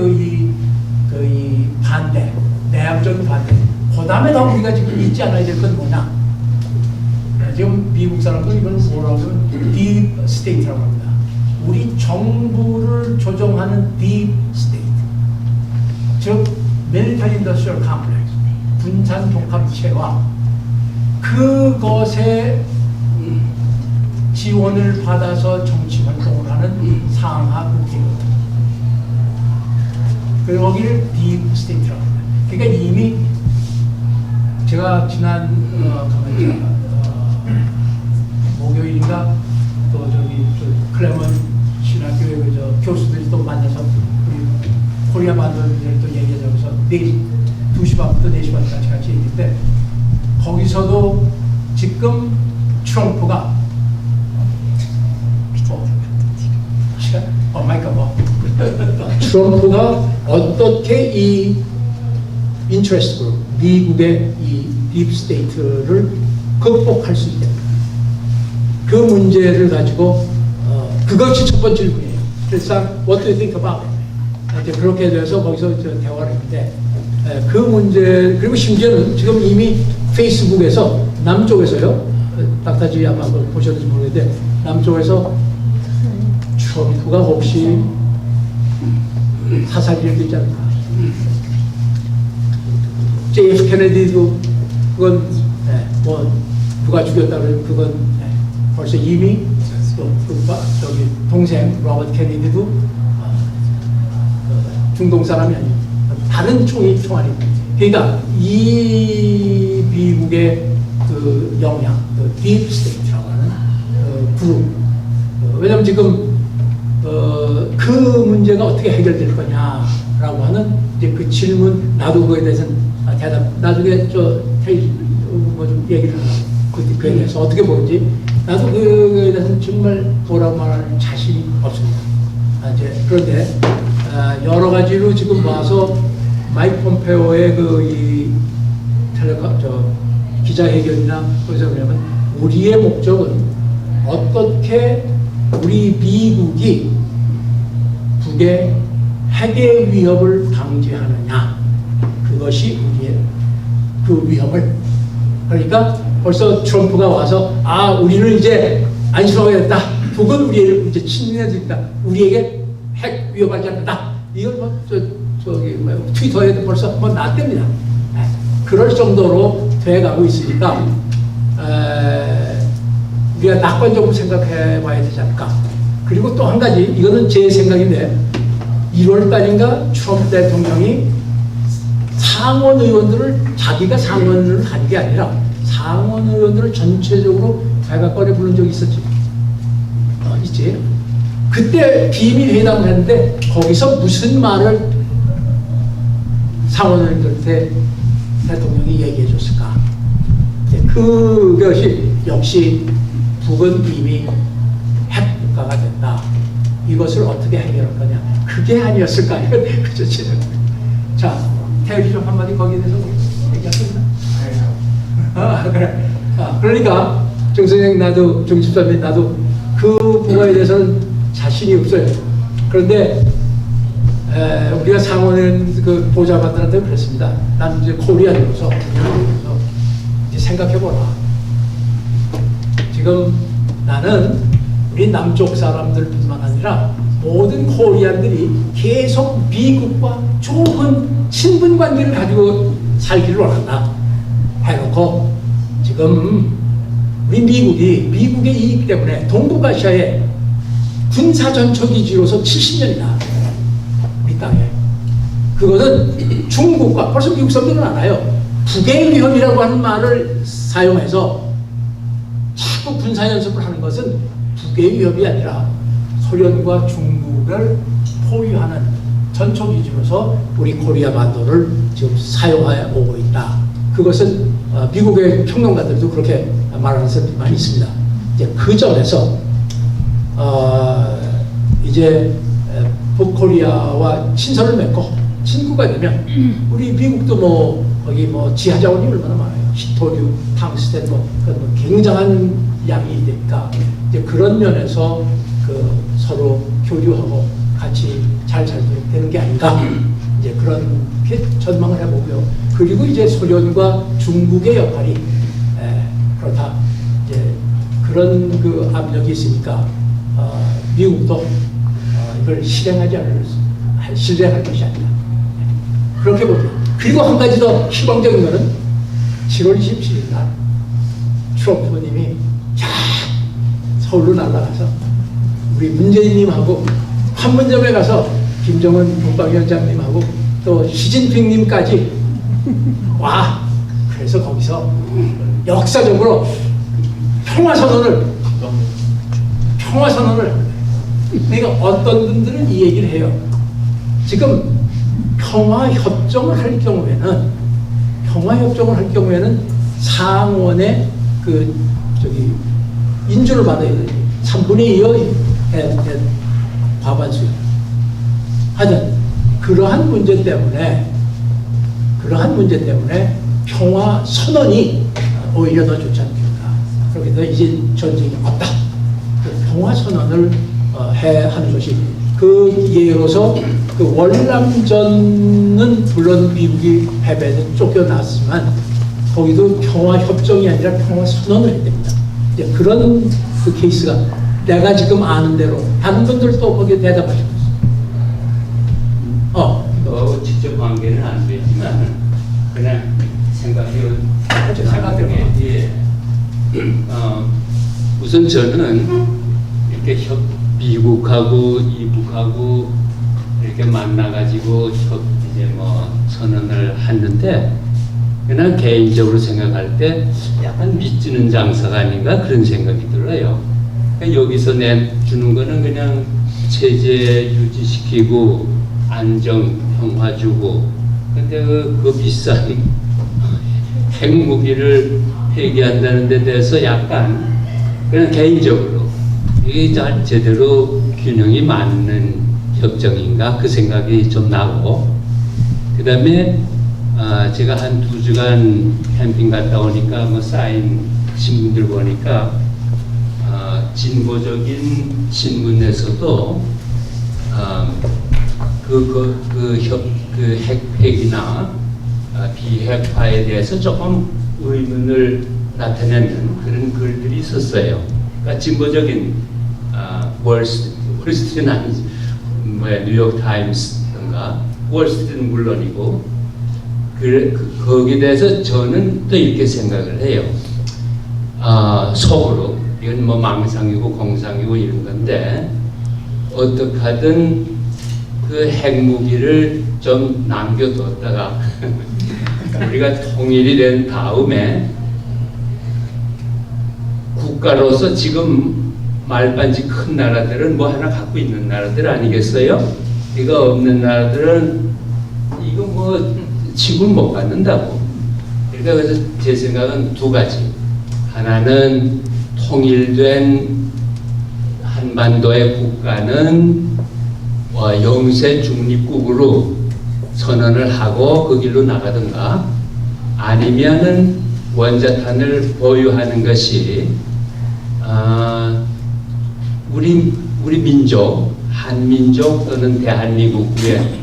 이 반대 내압적인 반대. 그 다음에 더 우리가 지금 잊지 않아야 될 건 뭐냐? 지금 미국 사람들 이걸 뭐라고 하면 deep state라고 합니다. 우리 정부를 조정하는 deep state. 즉 military industrial complex, 군산 독합체와 그것에 지원을 받아서 정치 활동을 하는 상하 국회의원. 그리고 거기를 deep state라고 합니다. 그러니까 이미 제가 지난 목요일인가 또 저기 클레먼 신학교의 그저 교수들이 또 만나서 우리 코리아 반도를 또 얘기하자면서 2시 반부터 4시 반까지 같이 얘기했는데 거기서도 지금 트럼프가 트럼프가 어떻게 이 인트레스트 그룹, 미국의 이 딥스테이트를 극복할 수 있냐, 그 문제를 가지고 그것이 첫 번째 질문이에요. 그래서 What do you think about it? 이제 그렇게 돼서 거기서 대화를 했는데 그 문제, 그리고 심지어는 지금 이미 페이스북에서 남쪽에서요, 닥터지 아마 보셨는지 모르겠는데 남쪽에서 트럼프가 혹시 사살 일으키지 않나. JF 케네디도 그건 뭐 누가 죽였다 그러면 그건 벌써 이미 또 저기 동생 로버트 케네디도 중동 사람이 아니고 다른 총알이. 그러니까 이 미국의 그 영향, 그 딥 스테이트라고 하는 그룹. 왜냐면 지금 그 문제가 어떻게 해결될 거냐라고 하는 이제 그 질문, 나도 그거에 대해서는 대답 나중에 뭐 좀 얘기를 하려고 그에 대해서 어떻게 보는지 나도 그거에 대해서는 정말 뭐라고 말할 자신이 없습니다. 이제 그런데 여러 가지로 지금 봐서 마이크 폼페오의 그 기자회견이나 그래서 그러면 우리의 목적은 어떻게 우리 미국이 북의 핵의 위협을 방지하느냐, 그것이 우리의 그 위험을. 그러니까 벌써 트럼프가 와서 우리는 이제 안심하겠다, 북은 우리를 이제 친민해주겠다, 우리에게 핵 위협하지 않는다, 이걸 뭐 트위터에도 벌써 뭐 났답니다. 그럴 정도로 돼가고 있으니까 우리가 낙관적으로 생각해 봐야 되지 않을까. 그리고 또 한 가지, 이거는 제 생각인데 1월 달인가 트럼프 대통령이 상원 의원들을, 자기가 상원을 한 게 아니라 상원 의원들을 전체적으로 발각거려 부른 적이 있었지. 있지. 그때 비밀 회담을 했는데 거기서 무슨 말을 상원 의원들한테 대통령이 얘기해 줬을까. 그것이 역시 북은 이미 핵 국가가 된다, 이것을 어떻게 해결할 거냐, 그게 아니었을까. 그죠, 지금. 자, 태율이 좀 한마디 거기에 대해서 얘기하겠습니다. 그래. 그러니까 정 선생, 나도 정 집사님, 나도 그 부분에 대해서는 자신이 없어요. 그런데 우리가 상원은 그 보좌관들한테 그랬습니다. 난 이제 코리안으로서 이제 생각해보라. 지금 나는 우리 남쪽 사람들뿐만 아니라 모든 코리안들이 계속 미국과 좋은 친분 관계를 가지고 살기를 원한다 해놓고, 지금 우리 미국의 이익 때문에 동북아시아의 군사전초기지로서 70년이나 우리 땅에, 그것은 중국과, 벌써 미국 사람들은 알아요. 북의 위협이라고 하는 말을 사용해서 자꾸 군사연습을 하는 것은 북의 위협이 아니라 소련과 중국을 포위하는 전초기지로서 우리 코리아 반도를 지금 사용하여 오고 있다. 그것은 미국의 평론가들도 그렇게 말하는 사람들이 많이 있습니다. 이제 그 점에서 이제 북코리아와 친선을 맺고 친구가 되면 우리 미국도 뭐 거기 뭐 지하 자원이 얼마나 많아요. 히토류, 탕스텐 뭐 굉장한 양이 되니까 이제 그런 면에서 그 서로 교류하고 같이 잘 살게 되는 게 아닌가, 이제 그런 전망을 해보고요. 그리고 이제 소련과 중국의 역할이 그렇다. 이제 그런 그 압력이 있으니까 미국도 이걸 실행할 것이 아니라 그렇게 보죠. 그리고 한 가지 더 희망적인 거는 7월 27일 날 트럼프님이 서울로 날아가서 우리 문재인님하고 판문점에 가서 김정은 국방위원장님하고 또 시진핑님까지 와. 그래서 거기서 역사적으로 평화선언을 그러니까 어떤 분들은 이 얘기를 해요. 지금 평화협정을 할 경우에는 상원의 인준을 받아야 돼요. 3분의 2의 과반수. 하여튼 그러한 문제 때문에 평화 선언이 오히려 더 좋지 않겠나. 그렇게 해서 이제 전쟁이 없다. 평화 선언을 하는 것이 그 예로서 그 월남전은 물론 미국이 패배는 쫓겨났지만 거기도 평화 협정이 아니라 평화 선언을 해야 됩니다. 이제 그런 그 케이스가 내가 지금 아는 대로 다른 분들도 거기에 대답하셨어요. 직접 관계는 안 되지만 그냥 생각해요. 생각해요. 우선 저는 이렇게 미국하고 이북하고 이렇게 만나가지고 이제 뭐 선언을 했는데 그냥 개인적으로 생각할 때 약간 밑지는 장사가 아닌가 그런 생각이 들어요. 그러니까 여기서 주는 거는 그냥 체제 유지시키고 안정 평화 주고 근데 그 비싼 핵무기를 폐기한다는 데 대해서 약간 그냥 개인적으로 이게 제대로 균형이 맞는 협정인가 그 생각이 좀 나고 그 다음에 제가 한 2주간 캠핑 갔다 오니까 뭐 쌓인 신문들 보니까 진보적인 신문에서도 핵이나 비핵화에 대해서 조금 의문을 나타내는 그런 글들이 있었어요. 그러니까 진보적인 월스트리트는 아니지, 뉴욕 타임스든가 월스트리트는 물론이고 거기에 대해서 저는 또 이렇게 생각을 해요. 속으로 이건 뭐 망상이고 공상이고 이런 건데 어떻게 하든 그 핵무기를 좀 남겨뒀다가 우리가 통일이 된 다음에 국가로서 지금 말반지 큰 나라들은 뭐 하나 갖고 있는 나라들 아니겠어요? 이거 없는 나라들은 이거 뭐 지금 못 갖는다고. 그러니까 그래서 제 생각은 두 가지. 하나는 통일된 한반도의 국가는 영세 중립국으로 선언을 하고 그 길로 나가든가 아니면은 원자탄을 보유하는 것이 우리 민족 한민족 또는 대한민국의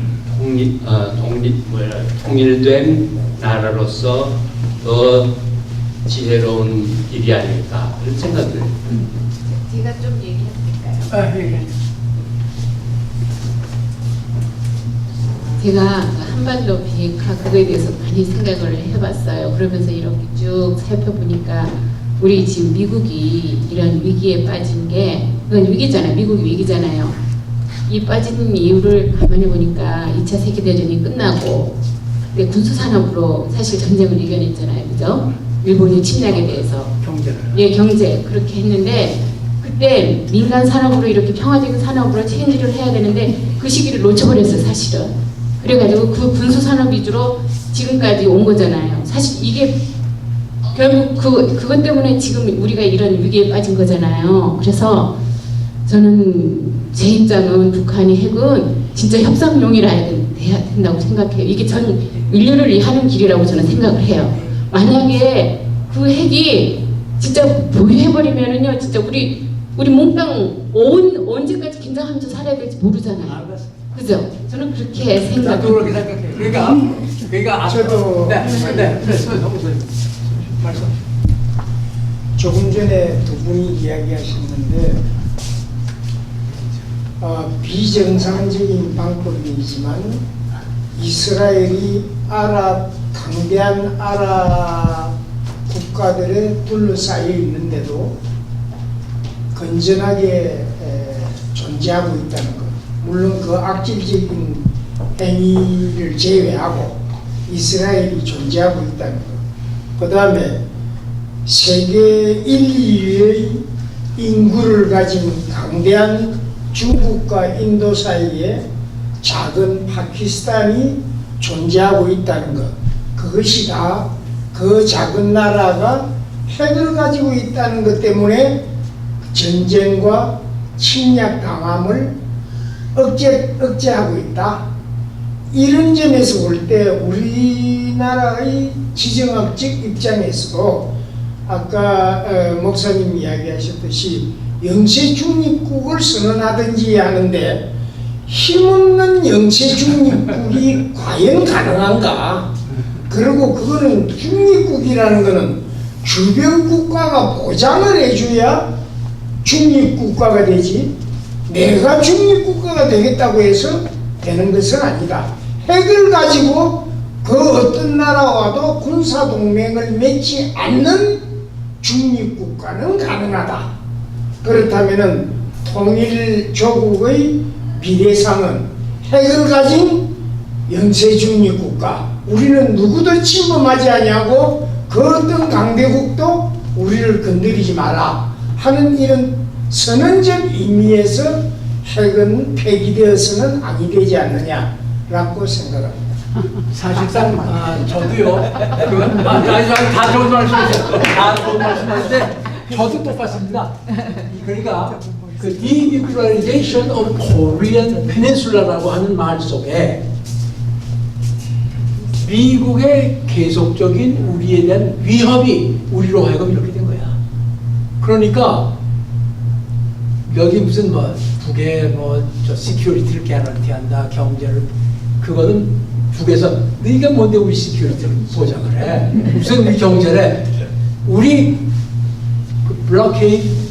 통일된 나라로서 더 지혜로운 길이 아닐까 그런 생각을 제가 좀 얘기해도 될까요? 제가 한반도 비핵화 그거에 대해서 많이 생각을 해봤어요. 그러면서 이렇게 쭉 살펴보니까 우리 지금 미국이 이런 위기에 빠진 게 그건 위기잖아요. 미국이 위기잖아요. 이 빠진 이유를 가만히 보니까 2차 세계대전이 끝나고 근데 군수산업으로 사실 전쟁을 이겨냈잖아요. 그죠? 일본의 침략에 대해서 경제 그렇게 했는데 그때 민간 산업으로 이렇게 평화적인 산업으로 체인지를 해야 되는데 그 시기를 놓쳐버렸어요. 사실은. 그래가지고 그 군수 산업 위주로 지금까지 온 거잖아요. 사실 이게 결국 그것 때문에 지금 우리가 이런 위기에 빠진 거잖아요. 그래서 저는 제 입장은 북한이 핵은 진짜 협상용이라 해야 된다고 생각해요. 이게 전 인류를 하는 길이라고 저는 생각을 해요. 만약에 그 핵이 진짜 보유해버리면은요, 진짜 우리 몽땅 언제까지 긴장하면서 살아야 될지 모르잖아요. 그죠? 저는 그렇게 나도 생각합니다. 그렇게 생각해요. 그러니까 저도 네, 말씀. 조금 전에 두 분이 이야기하셨는데 비정상적인 방법이지만 이스라엘이 강대한 아랍 국가들에 둘러싸여 있는데도 건전하게 존재하고 있다는 것. 물론 그 악질적인 행위를 제외하고 이스라엘이 존재하고 있다는 것. 그 다음에 세계 1, 2위의 인구를 가진 강대한 중국과 인도 사이에 작은 파키스탄이 존재하고 있다는 것. 그것이 다 그 작은 나라가 핵을 가지고 있다는 것 때문에 전쟁과 침략 당함을 억제하고 있다. 이런 점에서 볼 때 우리나라의 지정학적 입장에서도 아까 목사님 이야기하셨듯이 영세 중립국을 선언하든지 하는데 힘없는 영세 중립국이 과연 가능한가? 그리고 그거는 중립국이라는 거는 주변 국가가 보장을 해줘야 중립국가가 되지, 내가 중립국가가 되겠다고 해서 되는 것은 아니다. 핵을 가지고 그 어떤 나라와도 군사동맹을 맺지 않는 중립국가는 가능하다. 그렇다면 통일조국의 미래상은 핵을 가진 영세중립국가, 우리는 누구도 침범하지 아니하고 그 어떤 강대국도 우리를 건드리지 마라 하는 이런 선언적 의미에서 핵은 폐기되어서는 아니 되지 않느냐라고 생각합니다. 사실상 저도요. 다 좋은 말씀이세요. 다 좋은 말씀인데 저도 똑같습니다. 그러니까 그 denuclearization of Korean Peninsula라고 하는 말 속에 미국의 계속적인 우리에 대한 위협이 우리로 하여금 이렇게 된 거야. 그러니까 여기 무슨 뭐 북의 저 시큐리티를 개런티한다, 경제를, 그거는 북에서 네가 뭔데 우리 시큐리티를 보장을 해? 무슨 우리 경제래? 우리 블록케이드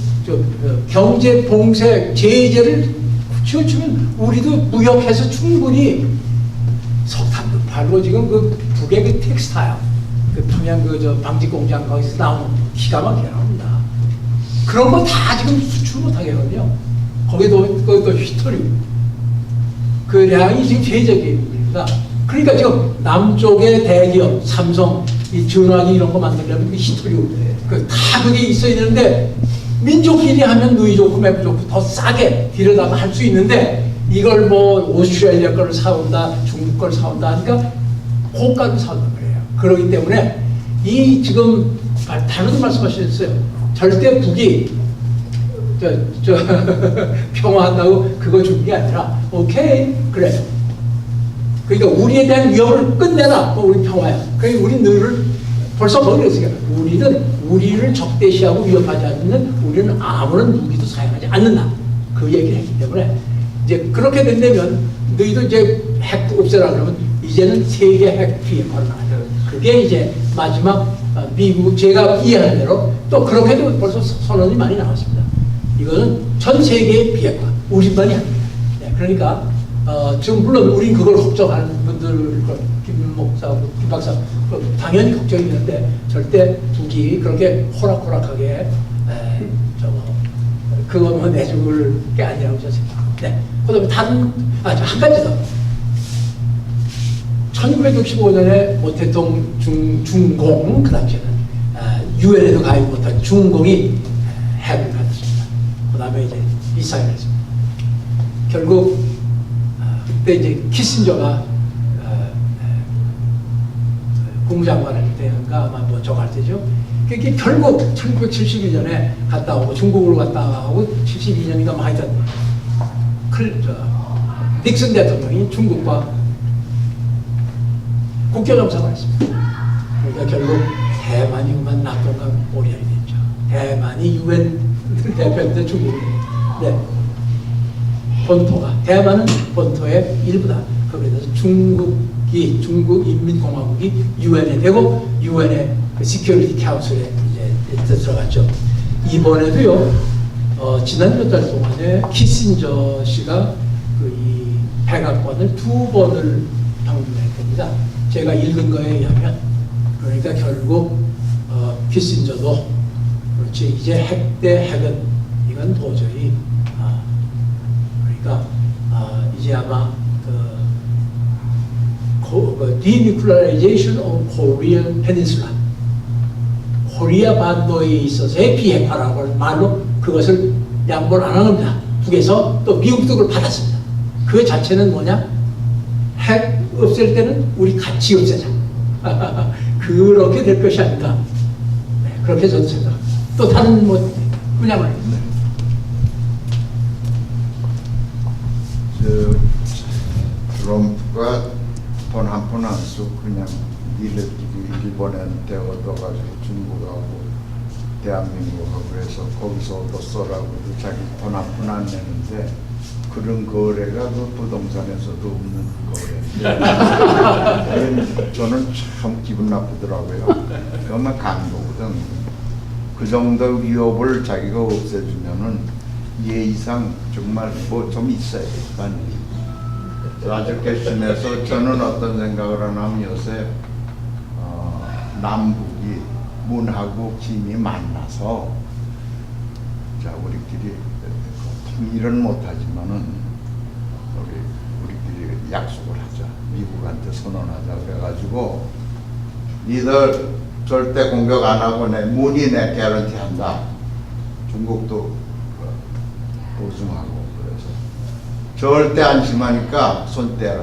경제 봉쇄 제재를 치우치면 우리도 무역해서 충분히 석탄도 팔고, 지금 그 북의 그 텍스타일, 그 평양 저 방직 공장 거기서 나오는 기가 막히게 나옵니다. 그런 거 다 지금 수출 못하게 하거든요. 거기도 그 휘토류, 그 량이 지금 제재기입니다. 그러니까 지금 남쪽의 대기업, 삼성, 이 전화기 이런 거 만들려면 그 휘토류, 다 그게 있어야 되는데 민족끼리 하면 누이 좋고 매부 좋고 더 싸게 들여다가 할 수 있는데 이걸 뭐 오스트레일리아 거를 사온다, 중국 걸 사온다 하니까 고가로 사온단 말이에요. 그렇기 때문에 이 지금 다른 말씀하셨어요. 절대 북이 평화한다고 그거 준 게 아니라 오케이 그래. 그러니까 우리에 대한 위협을 끝내라. 우리 평화야. 그러니까 우리 늘 벌써 그랬으니까 우리를 적대시하고 위협하지 않는, 우리는 아무런 무기도 사용하지 않는다. 그 얘기를 했기 때문에 이제 그렇게 된다면 너희도 이제 핵 없애라 그러면 이제는 세계 핵 비핵화로 나가죠. 그게 이제 마지막 미국, 제가 이해하는 대로 또 그렇게도 벌써 선언이 많이 나왔습니다. 이거는 전 세계의 비핵화, 우리만이 아닙니다. 네, 그러니까 지금 물론 우린 그걸 걱정하는 분들, 김 목사, 김 박사 당연히 걱정이 되는데 절대 북이 그렇게 호락호락하게 그거 내줄 게 아니라고 저는 생각합니다. 네. 그다음에 한 가지 더. 1965년에 모태동 중공, 그 당시에는 유엔에도 가입 못한 중공이 핵을 가졌습니다. 그 다음에 이제 미사일을 했습니다. 결국 그때 이제 키신저가 국무장관 할 때인가 아마 뭐 저거 할 때죠. 그게 결국 1972년에 갔다 오고 중국으로 갔다 오고 72년인가 뭐 하여튼 닉슨 대통령이 중국과 국교정상을 했습니다. 그러니까 결국 대만이 그만 낙동강 오리알이 됐죠. 대만이 유엔 대표인데 중국이. 네. 본토가 대만은 본토의 일부다. 그래서 중국인민공화국이 유엔에 되고 유엔의 그 시큐리티 카운슬에 이제 들어갔죠. 이번에도요. 지난 몇 달 동안에 키신저 씨가 그 이 백악관을 2번을 방문했답니다. 제가 읽은 거에 의하면 그러니까 결국 키신저도 그렇지 이제 핵 대 핵은 이건 도저히 그러니까 이제 아마 그 denuclearization of Korean Peninsula 코리아 반도에 있어서의 비핵화라고 말로 그것을 양보를 안 하는 겁니다. 북에서 또 미국도 그걸 받았습니다. 그 자체는 뭐냐? 핵 없앨 때는 우리 같이 없애자. 그렇게 될 것이 아닌가. 네, 그렇게 저는 생각합니다. 또 다른 뭐 분양을 트럼프가 돈 한 푼 안 쓰고 그냥 일본한테 얻어가지고 중국하고 대한민국하고 해서 거기서 얻었어라고 자기 돈 한 푼 안 내는데 그런 거래가 그 부동산에서도 없는 거래. 저는 참 기분 나쁘더라고요. 그러면 강도거든. 그 정도 위협을 자기가 없애주면은 예의상 정말 뭐 좀 있어야겠다니. 아주 결심해서 저는 어떤 생각을 하냐면 요새 남북이 문하고 김이 만나서 자 우리끼리 통일은 못하지만은 우리끼리 약속을 하자. 미국한테 선언하자. 그래가지고 니들 절대 공격 안 하고 내 문이 내 개런티 한다. 중국도 보증하고 그래서 절대 안심하니까 손 떼라.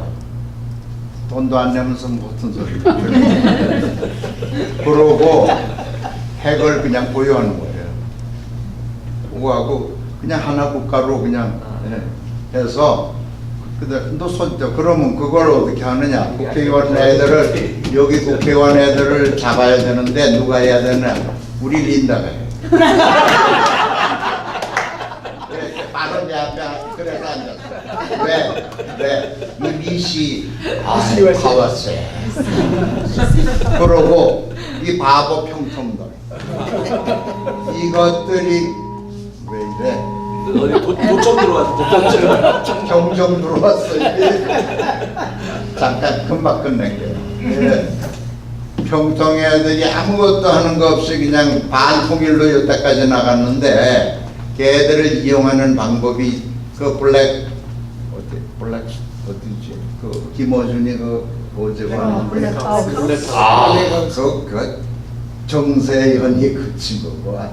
돈도 안 내면서 무슨 소리. 그러고 핵을 그냥 보유하는 거예요. 그거하고 그냥 하나 국가로 그냥 해서 너 손 떼. 그러면 그걸 어떻게 하느냐? 국회의원 애들을 여기 국회의원 애들을 잡아야 되는데 누가 해야 되나? 우리 린다가 해. 바로 내 앞에 그래서 앉았어. 왜? 이 미시 파워세. 그러고 이 바보 평통들 이것들이 왜 이래? 어디 도청 들어왔어. 경정 들어왔어. 잠깐 금방 끝낼게요. 평통 애들이 아무것도 하는 거 없이 그냥 반통일로 여태까지 나갔는데 걔들을 이용하는 방법이 그 블랙 어디지? 그 김어준이 그 어제가 그 정세현이 그 친구가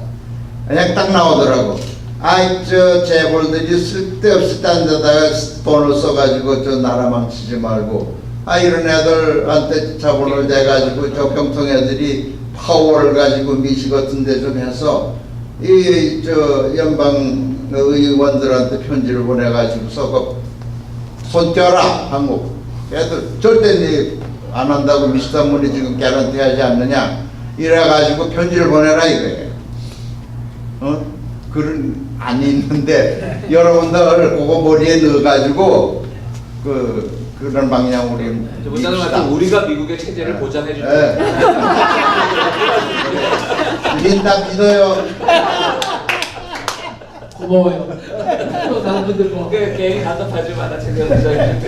그냥 딱 나오더라고. 아이 저 재벌들이 쓸데없이 딴 데다가 돈을 써가지고 저 나라 망치지 말고 이런 애들한테 자본을 내가지고 저 평통 애들이 파워를 가지고 미시 같은 데 좀 해서 이 저 연방 의원들한테 편지를 보내가지고서 손 떼어라 한국 애들 절대 안 한다고 미시다문이 지금 개런티 하지 않느냐 이래가지고 편지를 보내라 이거예요. 그런 안 있는데 여러분들 그거 머리에 넣어가지고 그런 방향으로 원장님 같은 우리가 미국의 체제를 보장해 줄 때 우린 다 믿어요. 고마워요. 또 다른 분들 뭐 괜히 답답하지 마라 제가 원장님.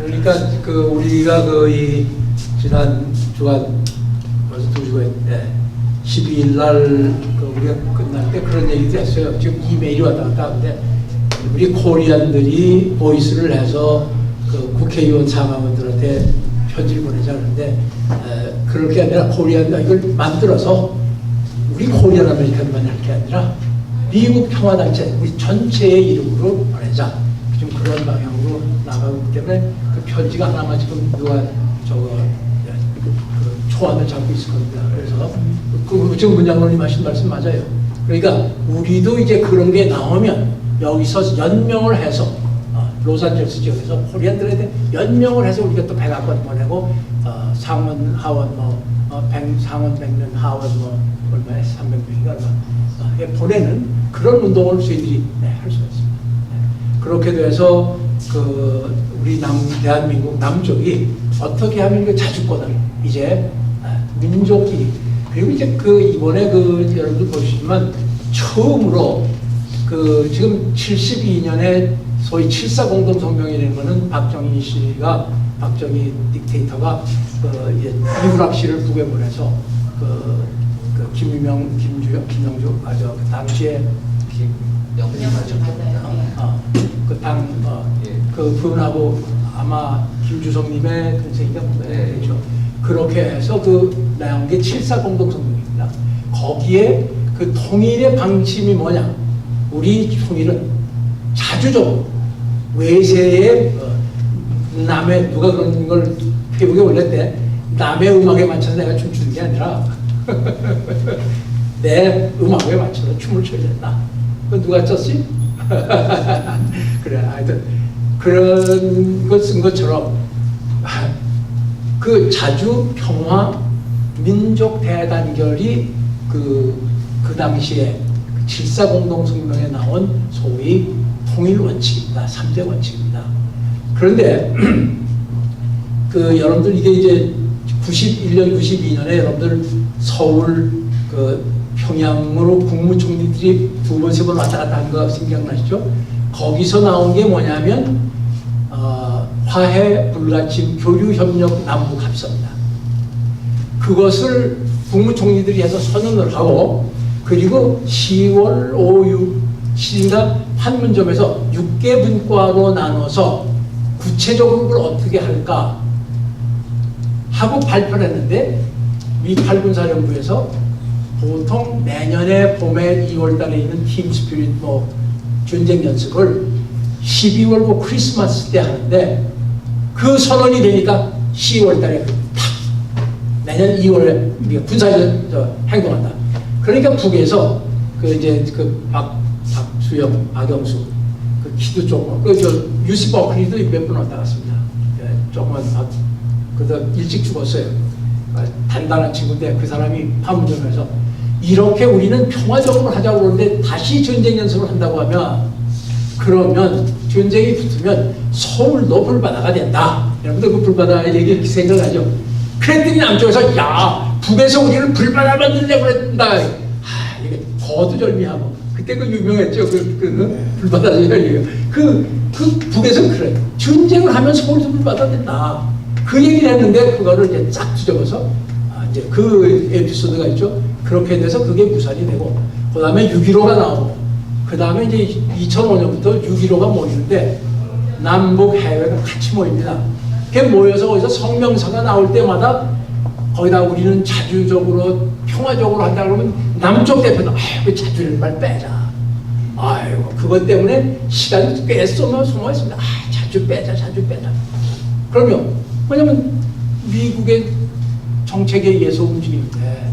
그러니까 그 우리가 그 이 지난 주간 벌써 2주간인데 12일 날 그 우리가 끝날 때 그런 얘기도 했어요. 지금 이메일이 왔다 갔다 하는데 우리 코리안들이 보이스를 해서 그 국회의원 상하원들한테 편지를 보내자 그러는데 그렇게 아니라 코리안가 이걸 만들어서 우리 코리안 아메리칸만 할 게 아니라 미국 평화단체 우리 전체의 이름으로 보내자. 좀 그런 방향으로 나가기 때문에 그 편지가 하나만 지금 누가 그 초안을 잡고 있을 겁니다. 그래서 지금 문장로님 하신 말씀 맞아요. 그러니까 우리도 이제 그런 게 나오면 여기서 연명을 해서 로산젤스 지역에서 코리안들에 대해 연명을 해서 우리가 또 백악관 보내고 상원 하원 상원 100명 하원 얼마에 300명인가 얼마 보내는 그런 운동을 저희들이 할 수가 있습니다. 그렇게 돼서 우리 대한민국 남쪽이 어떻게 하면 그 자주권을 이제 민족끼리, 그리고 이제 이번에 여러분들 보시지만 처음으로 지금 72년에 소위 7.4 공동성명이라는 거는 박정희 딕테이터가 이제 이후락 씨를 북에 보내서 김영주 그 당시에 그분하고 아마 김주성님의 동생인가 그렇죠. 그렇게 해서 나온 게 7.4 공동성명입니다. 거기에 통일의 방침이 뭐냐? 우리 통일은 자주적으로 외세의 남의 누가 그런 걸 페이북에 올렸대. 남의 음악에 맞춰서 내가 춤추는 게 아니라 내 음악에 맞춰서 춤을 춰야 된다. 그건 누가 쳤지? 그래, 하여튼 그런 거 쓴 것처럼 자주 평화 민족 대단결이 그 당시에 7.4 공동성명에 나온 소위 통일 원칙입니다. 3대 원칙입니다. 그런데 여러분들 이게 이제 91년, 92년에 여러분들 서울 평양으로 국무총리들이 2번, 3번 왔다 갔다 한 거 생각나시죠? 거기서 나온 게 뭐냐면 화해, 불가침, 교류협력 남북 합서입니다. 그것을 국무총리들이 해서 선언을 하고, 그리고 10월 5, 6, 7일인가 판문점에서 6개 분과로 나눠서 구체적으로 그걸 어떻게 할까 하고 발표를 했는데, 미 8군사령부에서 보통 내년에 봄에 2월 달에 있는 팀 스피릿 전쟁 연습을 12월 크리스마스 때 하는데, 그 선언이 되니까 10월 달에 내년 2월에 군사적 행동한다. 그러니까 북에서 박수영, 박영수, 키도 조금, 유시 버클리도 몇 분 왔다 갔습니다. 조금만, 그래도 일찍 죽었어요. 단단한 친구인데 그 사람이 판문점에서 이렇게 우리는 평화적으로 하자고 그러는데 다시 전쟁 연습을 한다고 하면, 그러면 전쟁이 붙으면 서울도 불바다가 된다. 여러분들 불바다 얘기 생각하죠? 그랬더니 남쪽에서 야, 북에서 우리를 불바다 만들려고 그랬다. 이게 거두절미하고 그때 유명했죠. 불바다 얘기예요. 북에서 그래. 전쟁을 하면 서울도 불바다 된다. 그 얘기를 했는데 그거를 이제 쫙 뒤집어서 이제 그 에피소드가 있죠. 그렇게 돼서 그게 무산이 되고, 그 다음에 6.15가 나오고, 그 다음에 이제 2005년부터 6.15가 모이는데 남북 해외가 같이 모입니다. 그게 모여서 거기서 성명서가 나올 때마다 거기다 우리는 자주적으로 평화적으로 한다 그러면 남쪽 대표도 그 자주를 말 빼자. 아이고 그것 때문에 시간이 꽤 소모했습니다. 자주 빼자. 그러면 왜냐면 미국의 정책에 의해서 움직이는데,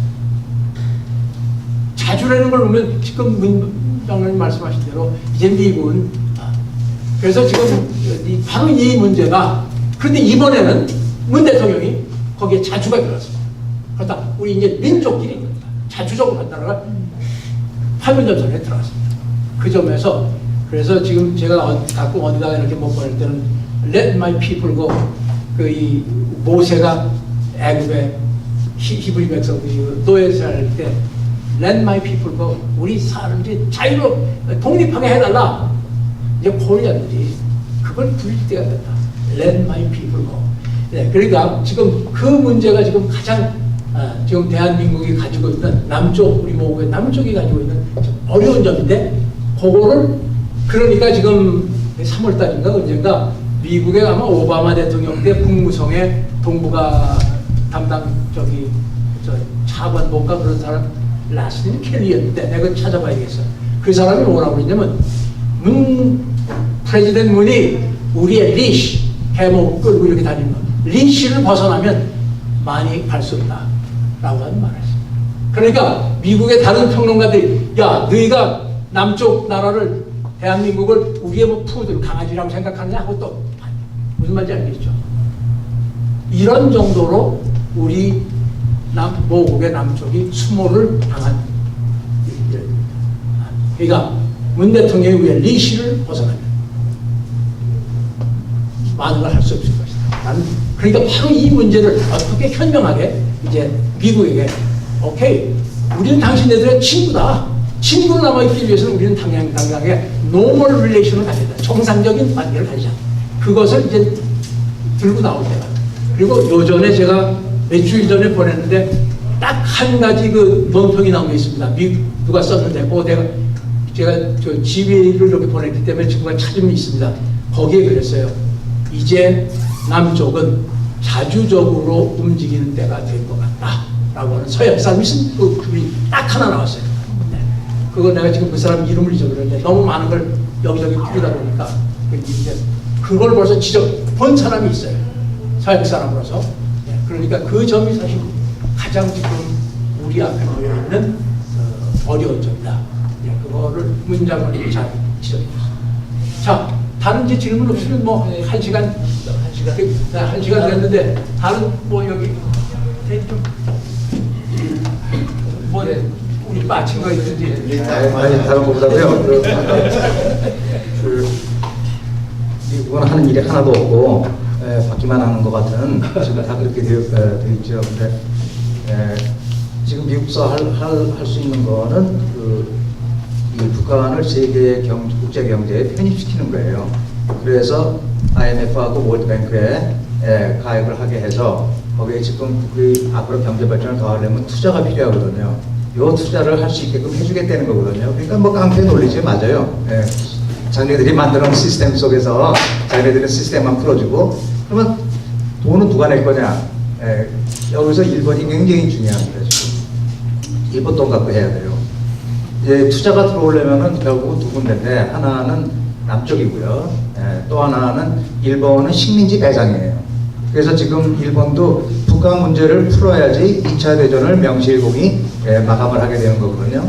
자주라는 걸 보면 지금 문 장관님 말씀하신 대로 이제 미국은 그래서 지금 바로 이 문제가, 그런데 이번에는 문 대통령이 거기에 자주가 들어갔습니다. 그렇다 우리 이제 민족끼리 자주적으로 한다는 걸 판문점선에 들어갔습니다. 그 점에서 그래서 지금 제가 가끔 어디다가 이렇게 못 보낼 때는 Let my people go, 이 모세가 애굽의 히브리 백성 노예를 할 때 Let my people go, 우리 사람들이 자유로 독립하게 해달라. 이제 코리아들이 그걸 부릴 때가 됐다. Let my people go. 네, 그러니까 지금 그 문제가 지금 가장 지금 대한민국이 가지고 있는 남쪽, 우리 모국의 남쪽이 가지고 있는 어려운 점인데, 그거를 그러니까 지금 3월달인가 언젠가 미국의 아마 오바마 대통령 때 국무성에 동북아 담당 차관본가 그런 사람 라슬린 켈리였는데 내가 찾아봐야겠어. 그 사람이 뭐라고 그랬냐면, 프레지던트 문이 우리의 리시, 해목 끌고 이렇게 다니는 거, 리시를 벗어나면 많이 갈 수 없다 라고 하는 말을 했습니다. 그러니까 미국의 다른 평론가들이 야, 너희가 남쪽 나라를, 대한민국을 우리의 푸들, 강아지라고 생각하느냐 하고 또 무슨 말인지 알겠죠? 이런 정도로 우리 모국의 남쪽이 수모를 당한 일입니다. 그러니까 문 대통령이 위에 리시를 벗어나면 많은 걸 할 수 없을 것이다. 나는 그러니까 바로 이 문제를 어떻게 현명하게 이제 미국에게 오케이 우리는 당신네들의 친구다. 친구로 남아있기 위해서는 우리는 당당하게 노멀 릴레이션을 가져야 돼. 정상적인 관계를 가지자. 그것을 이제 들고 나올 때가. 그리고 요전에 제가 며칠 전에 보냈는데 딱 한 가지 그 논평이 나온 게 있습니다. 누가 썼는데 제가 저 지휘를 이렇게 보냈기 때문에 지금 찾으면 있습니다. 거기에 그랬어요. 이제 남쪽은 자주적으로 움직이는 때가 된 것 같다. 라고 하는 서양 사람이 쓴 그 글이 딱 하나 나왔어요. 네. 그거 내가 지금 그 사람 이름을 잊어버렸는데 너무 많은 걸 여기저기 뿌리다 보니까 이제 그걸 벌써 본 사람이 있어요. 서양 사람으로서. 네. 그러니까 그 점이 사실 가장 지금 우리 앞에 놓여 있는 어려운 점이다. 네. 그거를 문장을 잘 지적해줬어요. 자, 다른 이제 질문 없으면 뭐 한 시간 됐는데 다른 뭐 여기 뭐 우리 빠진 거 있는지 아니 다른 것보다도요. 미국은 하는 일이 하나도 없고 받기만 하는 것 같은 지금 다 그렇게 되어 있죠. 근데 지금 미국서 할 수 있는 거는 이 북한을 세계 국제 경제에 편입시키는 거예요. 그래서 IMF하고 월드뱅크에 가입을 하게 해서 거기에 지금 우리 앞으로 경제 발전을 더 하려면 투자가 필요하거든요. 요 투자를 할 수 있게끔 해주겠다는 거거든요. 그러니까 뭐 깡패 논리지 맞아요. 자기네들이 만들어놓은 시스템 속에서 자기네들의 시스템만 풀어주고 그러면 돈은 누가 낼 거냐. 여기서 일본이 굉장히 중요합니다. 지금 일본 돈 갖고 해야 돼요. 이제 투자가 들어오려면은 결국 두 군데인데 하나는 남쪽이고요. 또 하나는 일본은 식민지 배상이에요. 그래서 지금 일본도 북한 문제를 풀어야지 2차 대전을 명실공히 마감을 하게 되는 거거든요.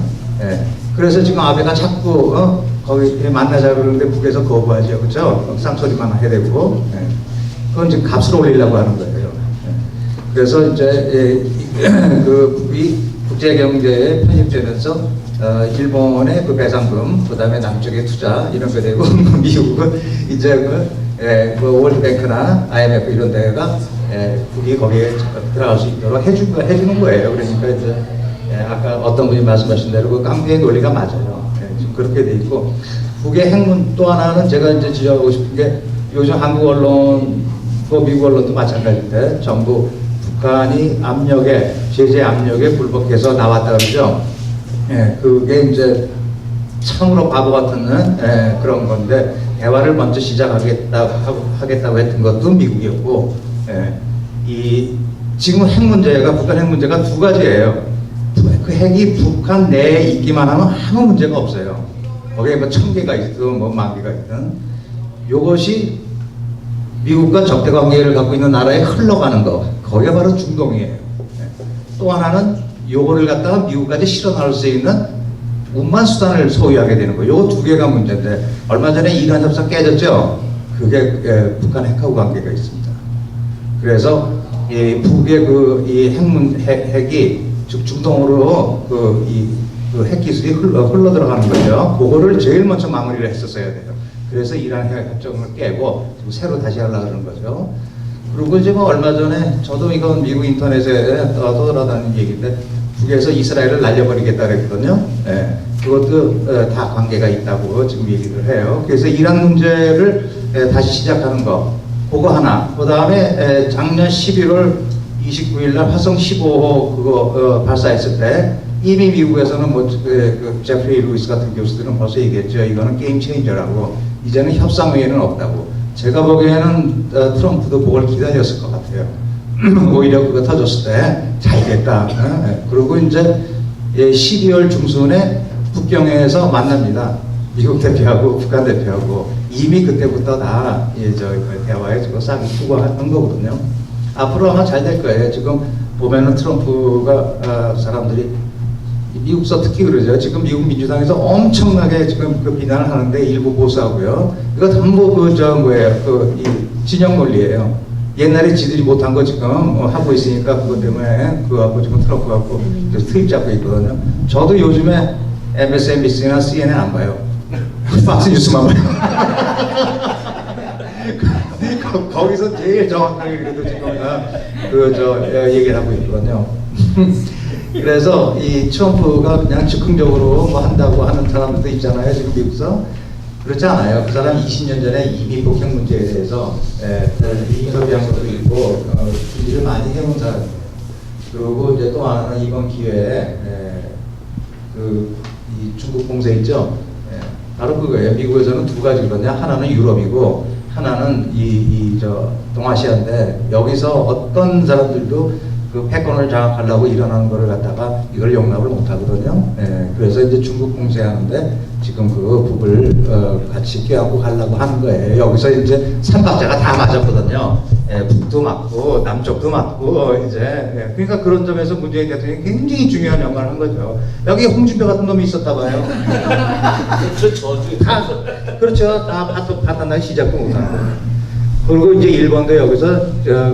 그래서 지금 아베가 자꾸 거기 만나자 그러는데 북에서 거부하죠. 그렇죠? 쌍소리만 하게 되고 그건 지금 값을 올리려고 하는 거예요. 그래서 이제 그 북이 국제경제에 편입되면서 일본의 그 배상금, 그 다음에 남쪽의 투자 이런 게 되고 미국은 이제 그 월드뱅크나 IMF 이런 데가 북이 거기에 들어갈 수 있도록 해주는 거예요. 그러니까 이제 아까 어떤 분이 말씀하신 대로 그 깡패의 논리가 맞아요. 지금 그렇게 돼 있고 북의 핵문 또 하나는 제가 이제 지적하고 싶은 게 요즘 한국 언론, 미국 언론도 마찬가지인데 전부 북한이 압력에 제재 압력에 굴복해서 나왔다 그러죠. 그게 이제 참으로 바보 같은 그런 건데 대화를 먼저 하겠다고 했던 것도 미국이었고 이 지금 핵 문제가 북한 핵 문제가 두 가지예요. 그 핵이 북한 내에 있기만 하면 아무 문제가 없어요. 거기에 뭐 1000개가 있든 뭐 10,000개가 있든 요것이 미국과 적대 관계를 갖고 있는 나라에 흘러가는 거 거기가 바로 중동이에요. 또 하나는 요거를 갖다가 미국까지 실어나올 수 있는 운만 수단을 소유하게 되는 거예요. 요거 두 개가 문제인데 얼마 전에 이란 협상 깨졌죠. 그게 북한 핵하고 관계가 있습니다. 그래서 이 북의 핵이 중동으로 그 핵 기술이 흘러 들어가는 거죠. 그거를 제일 먼저 마무리를 했었어야 돼요. 그래서 이란 핵 협정을 깨고 새로 다시 하려고 하는 거죠. 그리고 이제 뭐 얼마 전에 저도 이건 미국 인터넷에 떠돌아다니는 얘기인데 북에서 이스라엘을 날려버리겠다 그랬거든요. 그것도 다 관계가 있다고 지금 얘기를 해요. 그래서 이란 문제를 다시 시작하는 거 그거 하나. 그 다음에 작년 11월 29일 날 화성 15호 그거 발사했을 때 이미 미국에서는 뭐 그 제프리 루이스 같은 교수들은 벌써 얘기했죠. 이거는 게임 체인저라고. 이제는 협상 외에는 없다고. 제가 보기에는 트럼프도 그걸 기다렸을 것 같아요. 오히려 그거 터졌을 때 잘 됐다. 그리고 이제 12월 중순에 북경에서 만납니다. 미국 대표하고 북한 대표하고 이미 그때부터 다 대화에 지금 싹 투구하는 거거든요. 앞으로 아마 잘 될 거예요. 지금 보면은 트럼프가 사람들이 미국서 특히 그러죠. 지금 미국 민주당에서 엄청나게 지금 그 비난을 하는데 일부 보수하고요. 이거 전부 이 진영 논리예요. 옛날에 지들이 못한 거 지금 하고 있으니까 그것 때문에 그거하고 지금 트럼프 갖고 트립 잡고 있거든요. 저도 요즘에 MSNBC나 CNN 안 봐요. 팍스 뉴스만 봐요. 거기서 제일 정확하게 그래도 지금 얘기를 하고 있거든요. 그래서 이 트럼프가 그냥 즉흥적으로 뭐 한다고 하는 사람들도 있잖아요. 지금 미국에서 그렇지 않아요. 그 사람 20년 전에 이미 폭행 문제에 대해서 인터뷰한 것도 있고 준비를 많이 해온 사람이에요. 그리고 이제 또 하나는 이번 기회에 이 중국 봉쇄 있죠. 바로 그거예요. 미국에서는 두 가지거든요. 하나는 유럽이고 하나는 동아시아인데 여기서 어떤 사람들도 그 패권을 장악하려고 일어나는 거를 갖다가 이걸 용납을 못 하거든요. 그래서 이제 중국 봉쇄하는데 지금 그 북을 같이 껴안고 가려고 하는 거예요. 여기서 이제 삼박자가 다 맞았거든요. 북도 맞고 남쪽도 맞고 이제 그러니까 그런 점에서 문재인 대통령이 굉장히 중요한 역할을 한 거죠. 여기 홍준표 같은 놈이 있었다 봐요. 그렇죠. 다 파탄나기 시작도 못하고. 그리고 이제 일본도 여기서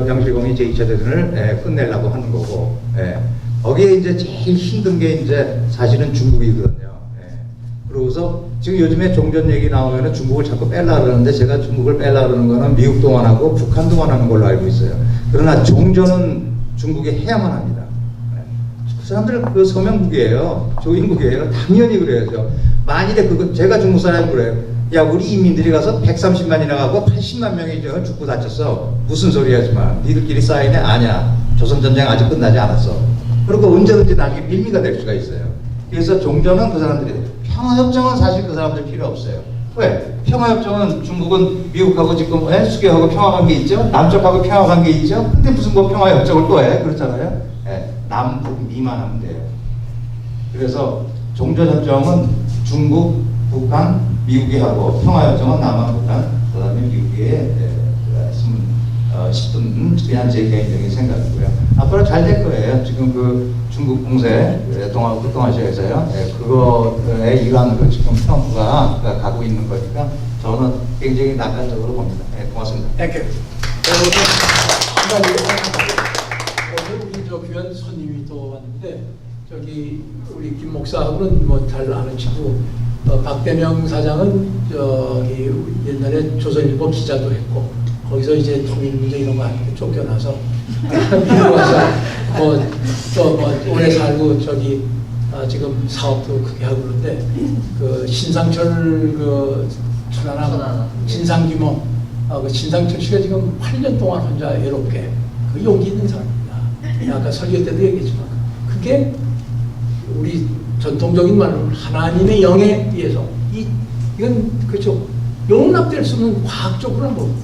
명실공히 제2차 대전을 끝내려고 하는 거고, 거기에 이제 제일 힘든 게 이제 사실은 중국이거든요. 그러고서 지금 요즘에 종전 얘기 나오면은 중국을 자꾸 뺄라 그러는데 제가 중국을 뺄라 그러는 거는 미국 동원하고 북한 동원하는 걸로 알고 있어요. 그러나 종전은 중국에 해야만 합니다. 그 사람들 그 서명국이에요. 조인국이에요. 당연히 그래야죠. 만일에 그거 제가 중국 사람이 그래요. 야, 우리 인민들이 가서 130만이나 가고 80만 명이 죽고 다쳤어. 무슨 소리 하지마. 니들끼리 사인해? 아니야. 조선전쟁 아직 끝나지 않았어. 그리고 언제든지 나중에 빌미가 될 수가 있어요. 그래서 종전은 그 사람들이, 평화협정은 사실 그 사람들 필요 없어요. 왜? 평화협정은 중국은 미국하고 지금 수교하고 평화관계 있죠? 남쪽하고 평화관계 있죠? 근데 무슨 뭐 평화협정을 또 해? 그렇잖아요? 남북 미만 하면 돼요. 그래서 종전협정은 중국, 북한, 미국이 하고 평화협정은 남한, 북한, 그 다음에 미국이 했으면 싶은 그냥 제 개인적인 생각이고요. 앞으로 잘 될 거예요. 지금 그 중국 봉쇄, 북동아시아에서요. 그거의 일환으로 지금 트럼프가 가고 있는 거니까 저는 굉장히 낙관적으로 봅니다. 고맙습니다. 땡큐. 오늘 우리 저 귀한 손님이 또 왔는데 저기 우리 김 목사하고는 뭐 잘 아는 친구. 박대명 사장은 저기 옛날에 조선일보 기자도 했고 거기서 이제 통일 문제 이런 거 하니까 쫓겨나서 미국 와서 뭐 오래 살고 저기 지금 사업도 크게 하고 그러는데 그 신상철 그 천안함 신상규모 그 신상철 씨가 지금 8년 동안 혼자 외롭게 그 용기 있는 사람입니다. 아까 설교 때도 얘기했지만 그게 우리 전통적인 말로 하나님의 영에 의해서 이건 그렇죠. 용납될 수 없는 과학적으로는 뭐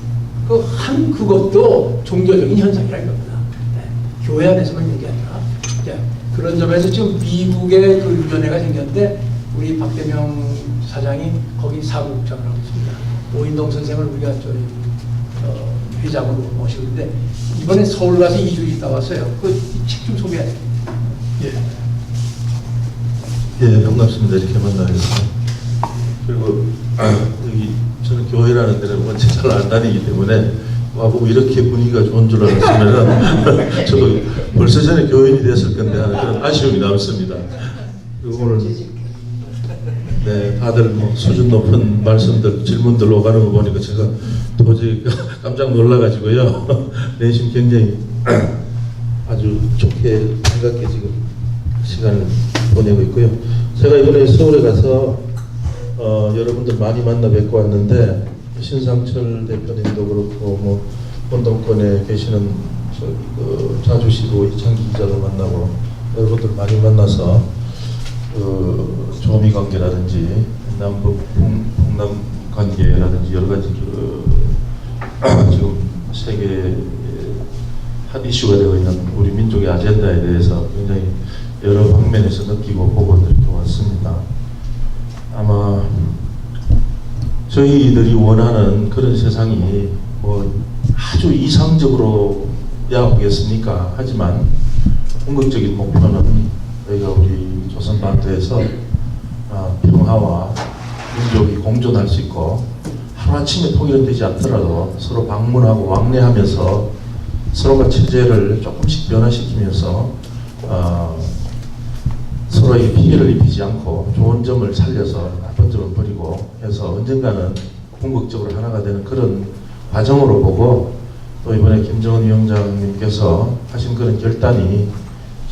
그것도 종교적인 현상이라는 겁니다. 교회 안에서만 얘기 아니라 그런 점에서 지금 미국의 그 위원회가 생겼는데 우리 박대명 사장이 거기 사무국장을 하고 있습니다. 오인동 선생을 우리가 회장으로 모시고 있는데 이번에 서울 가서 2주 있다 왔어요. 그 책 좀 소개해 주세요. 예, 반갑습니다. 이렇게 만나서. 그리고 여기 저는 교회라는 데는 원체 잘 안 다니기 때문에 와보고 이렇게 분위기가 좋은 줄 알았으면 저도 벌써 전에 교인이 됐을 건데 하는 그런 아쉬움이 남습니다. 그리고 오늘 다들 뭐 수준 높은 말씀들, 질문들 오가는 거 보니까 제가 도저히 깜짝 놀라가지고요. 내심 굉장히 아주 좋게 생각해 지금 시간을 보내고 있고요. 제가 이번에 서울에 가서 여러분들 많이 만나 뵙고 왔는데 신상철 대표님도 그렇고 뭐 운동권에 계시는 자주시고 이창기 기자도 만나고 여러분들 많이 만나서 조미 관계라든지 남북 북남 관계라든지 여러 가지 지금 세계 핫 이슈가 되고 있는 우리 민족의 아젠다에 대해서 굉장히 여러 방면에서 느끼고 보고 이렇게 왔습니다. 아마 저희들이 원하는 그런 세상이 뭐 아주 이상적으로야 보겠습니까? 하지만 궁극적인 목표는 저희가 우리 조선반도에서 평화와 민족이 공존할 수 있고 하루아침에 통일은 되지 않더라도 서로 방문하고 왕래하면서 서로가 체제를 조금씩 변화시키면서 서로에게 피해를 입히지 않고 좋은 점을 살려서 나쁜 점을 버리고 해서 언젠가는 궁극적으로 하나가 되는 그런 과정으로 보고 또 이번에 김정은 위원장님께서 하신 그런 결단이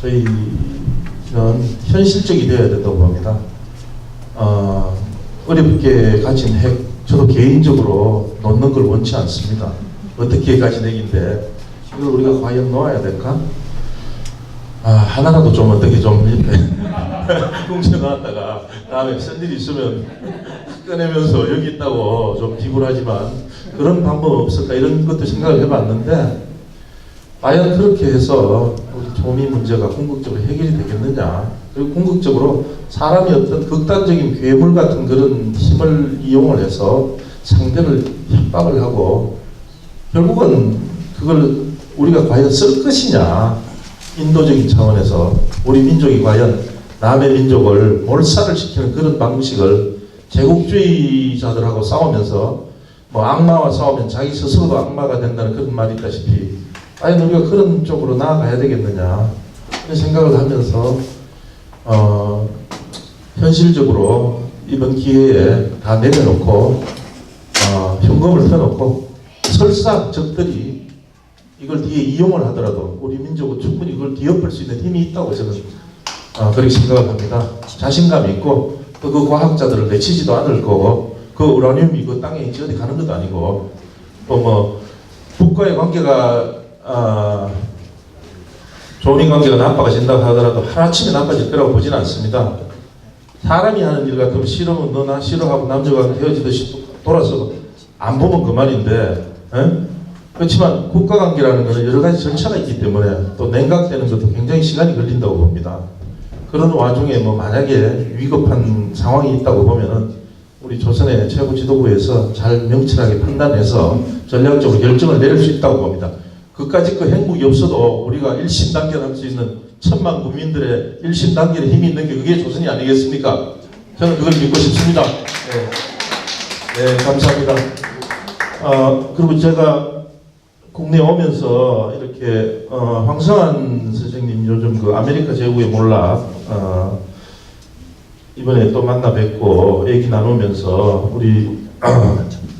저희는 현실적이 되어야 된다고 봅니다. 어렵게 가진 핵, 저도 개인적으로 놓는 걸 원치 않습니다. 어떻게 가진 핵인데 이걸 우리가 과연 놓아야 될까? 하나라도 좀 어떻게 좀 뭉쳐놨다가 다음에 쓴 일이 있으면 꺼내면서 여기 있다고 좀 비굴하지만 그런 방법 없을까 이런 것도 생각을 해봤는데 과연 그렇게 해서 우리 조미 문제가 궁극적으로 해결이 되겠느냐, 그리고 궁극적으로 사람이 어떤 극단적인 괴물 같은 그런 힘을 이용을 해서 상대를 협박을 하고 결국은 그걸 우리가 과연 쓸 것이냐, 인도적인 차원에서 우리 민족이 과연 남의 민족을 몰살을 시키는 그런 방식을 제국주의자들하고 싸우면서 뭐 악마와 싸우면 자기 스스로도 악마가 된다는 그런 말이 있다시피 과연 우리가 그런 쪽으로 나아가야 되겠느냐 그런 생각을 하면서 현실적으로 이번 기회에 다 내려놓고 현금을 펴놓고 설사 적들이 이걸 뒤에 이용을 하더라도 우리 민족은 충분히 이걸 뒤엎을 수 있는 힘이 있다고 저는 그렇게 생각을 합니다. 자신감이 있고 또 그 과학자들을 내치지도 않을 거고 그 우라늄이 그 땅에 이제 어디 가는 것도 아니고 또 뭐 북과의 관계가 조민 관계가 나빠진다고 하더라도 하루아침에 나빠질 거라고 보지는 않습니다. 사람이 하는 일 같으면 싫으면 너나 싫어하고 남녀가 헤어지듯이 돌아서 안 보면 그만인데 그렇지만 국가관계라는 것은 여러 가지 절차가 있기 때문에 또 냉각되는 것도 굉장히 시간이 걸린다고 봅니다. 그런 와중에 뭐 만약에 위급한 상황이 있다고 보면은 우리 조선의 최고 지도부에서 잘 명철하게 판단해서 전략적으로 결정을 내릴 수 있다고 봅니다. 그까짓 그 핵무기 없어도 우리가 일심단결할 수 있는 1000만 국민들의 일심단결의 힘이 있는 게 그게 조선이 아니겠습니까? 저는 그걸 믿고 싶습니다. 네, 감사합니다. 그리고 제가 국내에 오면서 이렇게 황성한 선생님 요즘 그 아메리카 제국의 몰락 이번에 또 만나 뵙고 얘기 나누면서 우리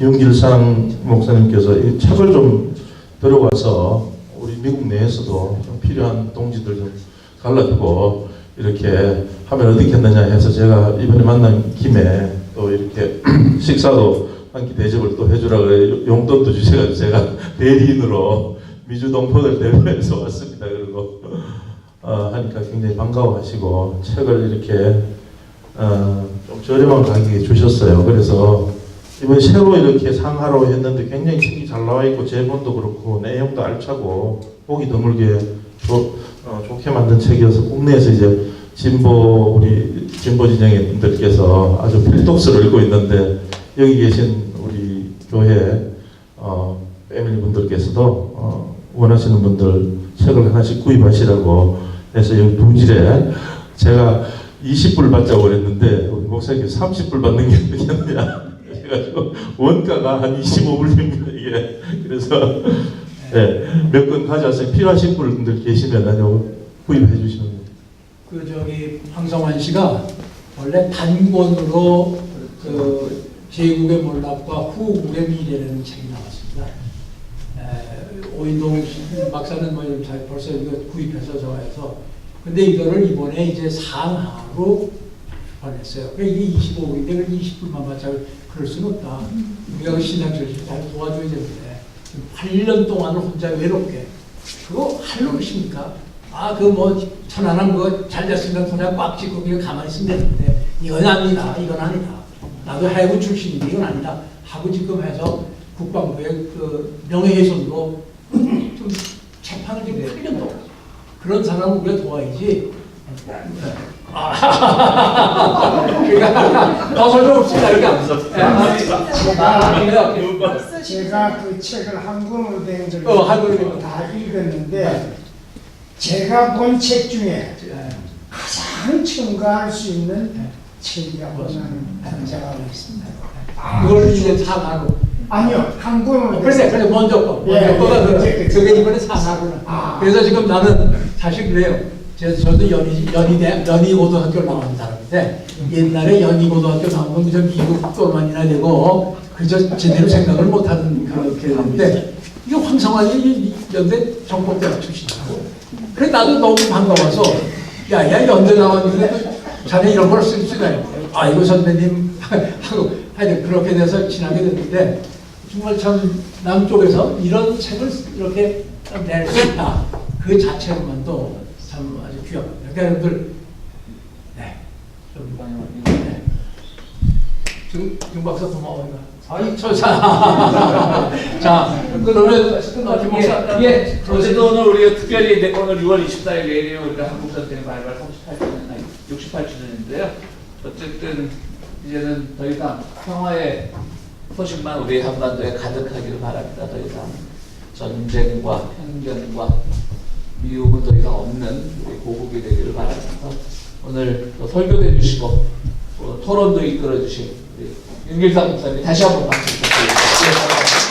윤길상 목사님께서 이 책을 좀 들어와서 우리 미국 내에서도 좀 필요한 동지들 좀 갈라주고 이렇게 하면 어떻겠느냐 해서 제가 이번에 만난 김에 또 이렇게 식사도 한 끼 대접을 또 해주라 그래 용돈도 주셔가지고 제가 대리인으로 미주 동포들 대표해서 왔습니다. 그리고 하니까 굉장히 반가워하시고 책을 이렇게 좀 저렴한 가격에 주셨어요. 그래서 이번 새로 이렇게 상하로 했는데 굉장히 책이 잘 나와 있고 제본도 그렇고 내용도 알차고 보기 드물게 좋게 만든 책이어서 국내에서 이제 우리 진보 진영의 분들께서 아주 필독스를 읽고 있는데 여기 계신 우리 교회 패밀리 분들께서도 원하시는 분들 책을 하나씩 구입하시라고 해서 여기 두질에 제가 20불 받자고 그랬는데 우리 목사님께서 30불 받는 게 어떻겠느냐 해가지고 원가가 한 25불 됩니다 이게. 그래서 네, 몇 권 가져와서 필요하신 분들 계시면 구입해 주시면 됩니다. 그 저기 황성환 씨가 원래 단권으로 그 제국의 몰락과 후국의 미래라는 책이 나왔습니다. 오인동 박사는 뭐 벌써 이거 구입해서 좋아해서 근데 이거를 이번에 이제 상하로 보냈어요. 그러니까 이게 25불인데 20불만 받자고 그럴 수는 없다. 우리가 신앙철실 잘 도와줘야 되는데 8년 동안을 혼자 외롭게 그거 할 놈이십니까? 그 뭐 천안함 그거 잘 됐으면 그냥 꽉 쥐고 그냥 가만히 있으면 되는데 이건 아니다. 이건 아니다. 나도 해군 출신인데 이건 아니다. 하고 지금 해서 국방부의 그 명예훼손으로 좀 재판을 지금 8년 동안 그런 사람을 우리가 도와야지. 그러니까 더 설명 없습니다. 이렇게 안 써. 제가 그 책을 한국어로 된 걸 한국어로 다 읽었는데 제가 본 책 중에 가장 첨가할 수 있는 책이라고 저는 생각하고 있습니다. 그걸 이제 상하로. 아니요, 한국어로. 그래 먼저 거가 그게 이번에 상하구나. 그래서 지금 나는 사실 그래요. 저도 연희고등학교 나온 사람인데 옛날에 연희고등학교 나오면 저 미국 돌만이나 되고 그저 제대로 생각을 못하는 그렇게 되는데 이게 황성환이 이 연대 정법대학 출신이고 그래 나도 너무 반가워서 야 연대 나왔는데 자네 이런 걸 쓸 수가 있네. 아이고 선배님 하고 하여튼 그렇게 돼서 친하게 됐는데 정말 참 남쪽에서 이런 책을 이렇게 낼 수 있다. 그 자체로만도 참 아주 귀합니다. 그러니까 여러분들 네. 네. 지금 윤 박사 고마워요. 아이 자 그러면 김 박사 예, 어쨌든 오늘 우리가 특별히 오늘 6월 24일 내일이 우리가 한국전쟁 발발 68주년인데요. 어쨌든 이제는 더 이상 평화의 소식만 우리 한반도에 가득하기를 바랍니다. 더 이상 전쟁과 편견과 미움은 더 이상 없는 우리 고국이 되기를 바라면서 오늘 또 설교도 해주시고 또 토론도 이끌어 주신 우리 윤길상 목사님 다시 한번 박수 부탁드립니다.